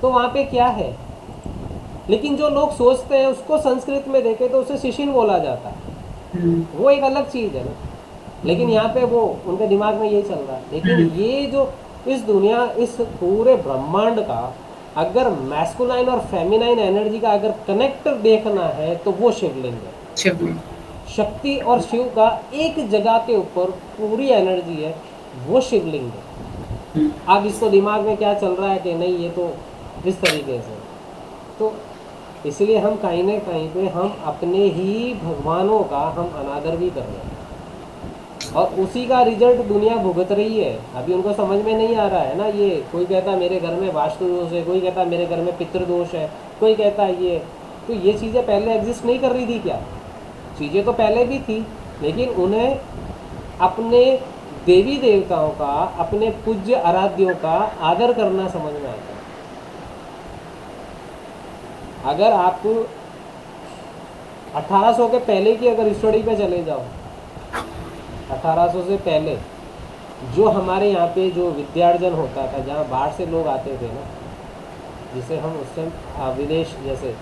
A: तो वहाँ पे क्या है, लेकिन जो लोग सोचते हैं उसको संस्कृत में देखे तो उसे शिशिन बोला जाता है, वो एक अलग चीज़ है ना। लेकिन यहाँ पे वो उनके दिमाग में यही चल रहा है। लेकिन ये जो इस दुनिया, इस पूरे ब्रह्मांड का अगर मैस्कुलाइन और फेमिनाइन एनर्जी का अगर कनेक्ट देखना है तो वो शिवलिंग है। शक्ति और शिव का एक जगह के ऊपर पूरी एनर्जी है, वो शिवलिंग है। अब इसको दिमाग में क्या चल रहा है कि नहीं ये तो इस तरीके से, तो इसलिए हम कहीं ना कहीं पे हम अपने ही भगवानों का हम अनादर भी कर रहे हैं, और उसी का रिजल्ट दुनिया भुगत रही है। अभी उनको समझ में नहीं आ रहा है ना। ये कोई कहता है मेरे घर में वास्तु दोष है, कोई कहता है मेरे घर में पितृदोष है, कोई कहता है ये, तो ये चीज़ें पहले एग्जिस्ट नहीं कर रही थी क्या? चीज़ें तो पहले भी थी, लेकिन उन्हें अपने देवी देवताओं का, अपने पूज्य आराध्यों का आदर करना समझ में आता है। अगर आपको 1800 के पहले की अगर स्टडी पे चले जाओ, 1800 से पहले जो हमारे यहाँ पे जो विद्यार्जन होता था, जहाँ बाहर से लोग आते थे ना, जिसे हम उस टाइम विदेश जैसे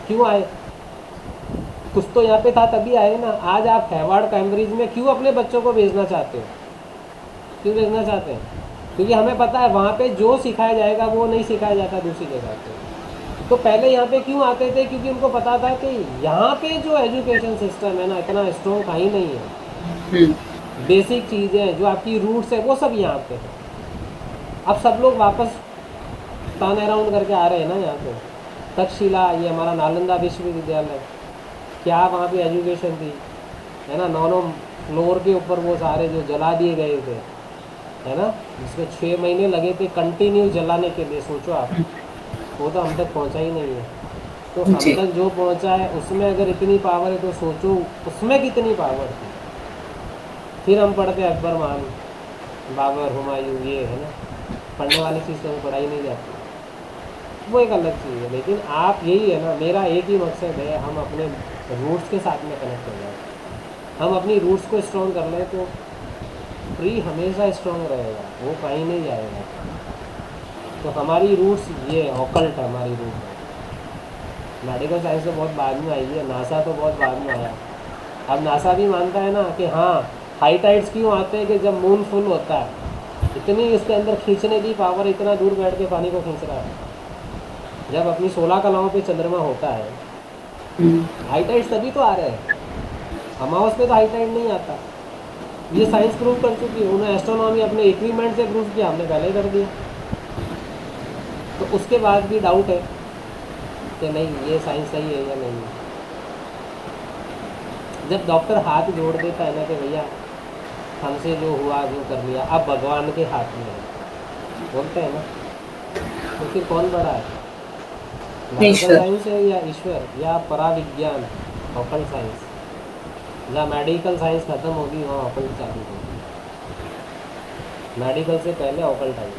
A: क्यों आए, कुछ तो यहाँ पे था तभी आए ना। आज आप हैवार्ड कैम्ब्रिज में क्यों अपने बच्चों को भेजना चाहते हो, क्यों भेजना चाहते हैं? क्योंकि हमें पता है वहाँ पे जो सिखाया जाएगा वो नहीं सिखाया जाता दूसरी जगह पे। तो पहले यहाँ पे क्यों आते थे? क्योंकि उनको पता था कि यहाँ पे जो एजुकेशन सिस्टम है ना, इतना स्ट्रॉन्ग कहीं नहीं है। बेसिक चीज़ें जो आपकी रूट्स है वो सब यहाँ पे है। अब सब लोग वापस टर्न अराउंड करके आ रहे हैं ना यहाँ पे। तक्षशिला, ये हमारा नालंदा विश्वविद्यालय, क्या वहाँ पे एजुकेशन थी, है ना? 9 फ्लोर के ऊपर वो सारे जो जला दिए गए थे, है ना, जिसमें 6 महीने लगे थे कंटिन्यू जलाने के लिए। सोचो आप, वो तो हम तक पहुंचा ही नहीं है। तो हम
C: जी।
A: तक जो पहुंचा है उसमें अगर इतनी पावर है तो सोचो उसमें कितनी पावर थी। फिर हम पढ़ते अकबर महान, बाबर, हुमायूं, ये है ना, पढ़ने वाली चीज़ तो हमें पढ़ाई नहीं जाती, वो एक अलग चीज़ है। लेकिन आप यही है ना, मेरा एक ही मकसद है, हम अपने रूट्स के साथ में कनेक्ट हो जाए। हम अपनी रूट्स को स्ट्रॉन्ग कर लें तो ट्री हमेशा स्ट्रॉन्ग रहेगा, वो कहीं नहीं जाएगा। तो हमारी रूट्स ये ऑकल्ट हमारी रूट है। मेडिकल साइंस तो बहुत बाद में आई है, नासा तो बहुत बाद में आया। अब नासा भी मानता है ना कि हाँ, हाई टाइड्स क्यों आते हैं कि जब मून फुल होता है, इतनी इसके अंदर खींचने की पावर, इतना दूर बैठ के पानी को खींच रहा है। जब अपनी 16 कलाओं पे चंद्रमा होता है, हाई टाइड्स तभी तो आ रहे हैं। अमावस पे तो हाई टाइड नहीं आता। ये साइंस प्रूव कर चुकी है, उन्होंने एस्ट्रोनॉमी अपने इक्विपमेंट से प्रूव किया, हमने पहले ही कर दिया। तो उसके बाद भी डाउट है कि नहीं ये साइंस सही है या नहीं है। जब डॉक्टर हाथ जोड़ देता है ना कि भैया हमसे जो हुआ जो कर लिया, अब भगवान के हाथ में है, बोलते हैं ना, तो फिर कौन बड़ा है? मेडिकल
C: ईश्वर।
A: साइंस है या ईश्वर या पराविज्ञान, ऑकल्ट साइंस? जहाँ मेडिकल साइंस खत्म होगी वहाँ ऑकल्ट चालू होगी। मेडिकल से पहले ऑकल्ट आई।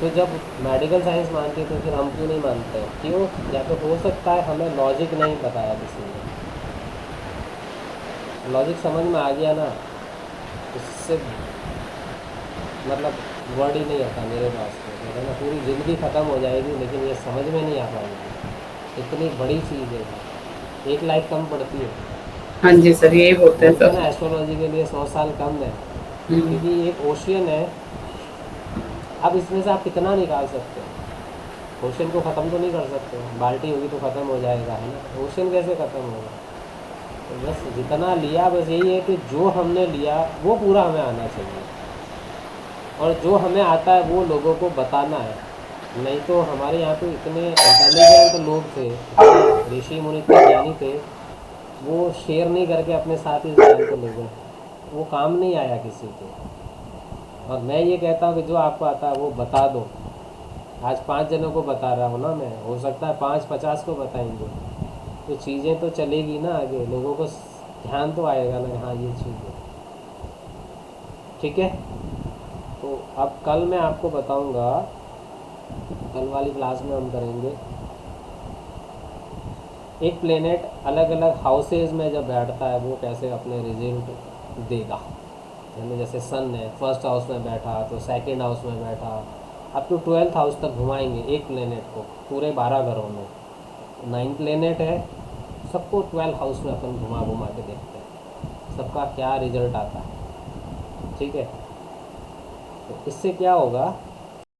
A: तो जब मेडिकल साइंस मानते तो फिर हम क्यों नहीं मानते हैं? क्यों? या तो हो सकता है हमें लॉजिक नहीं बताया किसी ने, लॉजिक समझ में आ गया ना, उससे मतलब वर्ड ही नहीं आता मेरे पास में, है ना। पूरी ज़िंदगी ख़त्म हो जाएगी लेकिन ये समझ में नहीं आ पाएगी। इतनी बड़ी चीज़ है, एक लाइफ कम पड़ती है।
C: हाँ जी सर, यही बोलते हैं
A: बोलते हैं ना
C: सब।
A: एस्ट्रोलॉजी के लिए 100 साल कम है,
C: हम्म,
A: क्योंकि एक ओशियन है। अब इसमें से आप कितना निकाल सकते हो? ओशियन को ख़त्म तो नहीं कर सकते, बाल्टी होगी तो ख़त्म हो जाएगा, है ना। ओशियन कैसे ख़त्म होगा? तो बस जितना लिया, बस यही है कि जो हमने लिया वो पूरा हमें आना चाहिए, और जो हमें आता है वो लोगों को बताना है। नहीं तो हमारे यहाँ पे इतने इंटेलिजेंट लोग थे, इतने ऋषि मुनि इतने ज्ञानी थे, वो शेयर नहीं करके अपने साथ ही ज्ञान को ले गए, वो काम नहीं आया किसी के। और मैं ये कहता हूँ कि जो आपको आता है वो बता दो। आज 5 जनों को बता रहा हूँ ना मैं, हो सकता है 5-50 को बताएंगे, तो चीज़ें तो चलेगी ना आगे, लोगों को ध्यान तो आएगा ना, हाँ ये चीज़ है, ठीक है। तो अब कल मैं आपको बताऊंगा, कल वाली क्लास में हम करेंगे एक प्लेनेट अलग अलग हाउसेज में जब बैठता है वो कैसे अपने रिजल्ट देगा। यानी जैसे सन है, फर्स्ट हाउस में बैठा तो सेकंड हाउस में बैठा, अप टू 12th हाउस तक घुमाएंगे एक प्लेनेट को पूरे 12 घरों में। 9 प्लेनेट है, सबको 12 हाउस में अपन घुमा घुमा के देखते हैं सबका क्या रिजल्ट आता है, ठीक है। तो इससे क्या होगा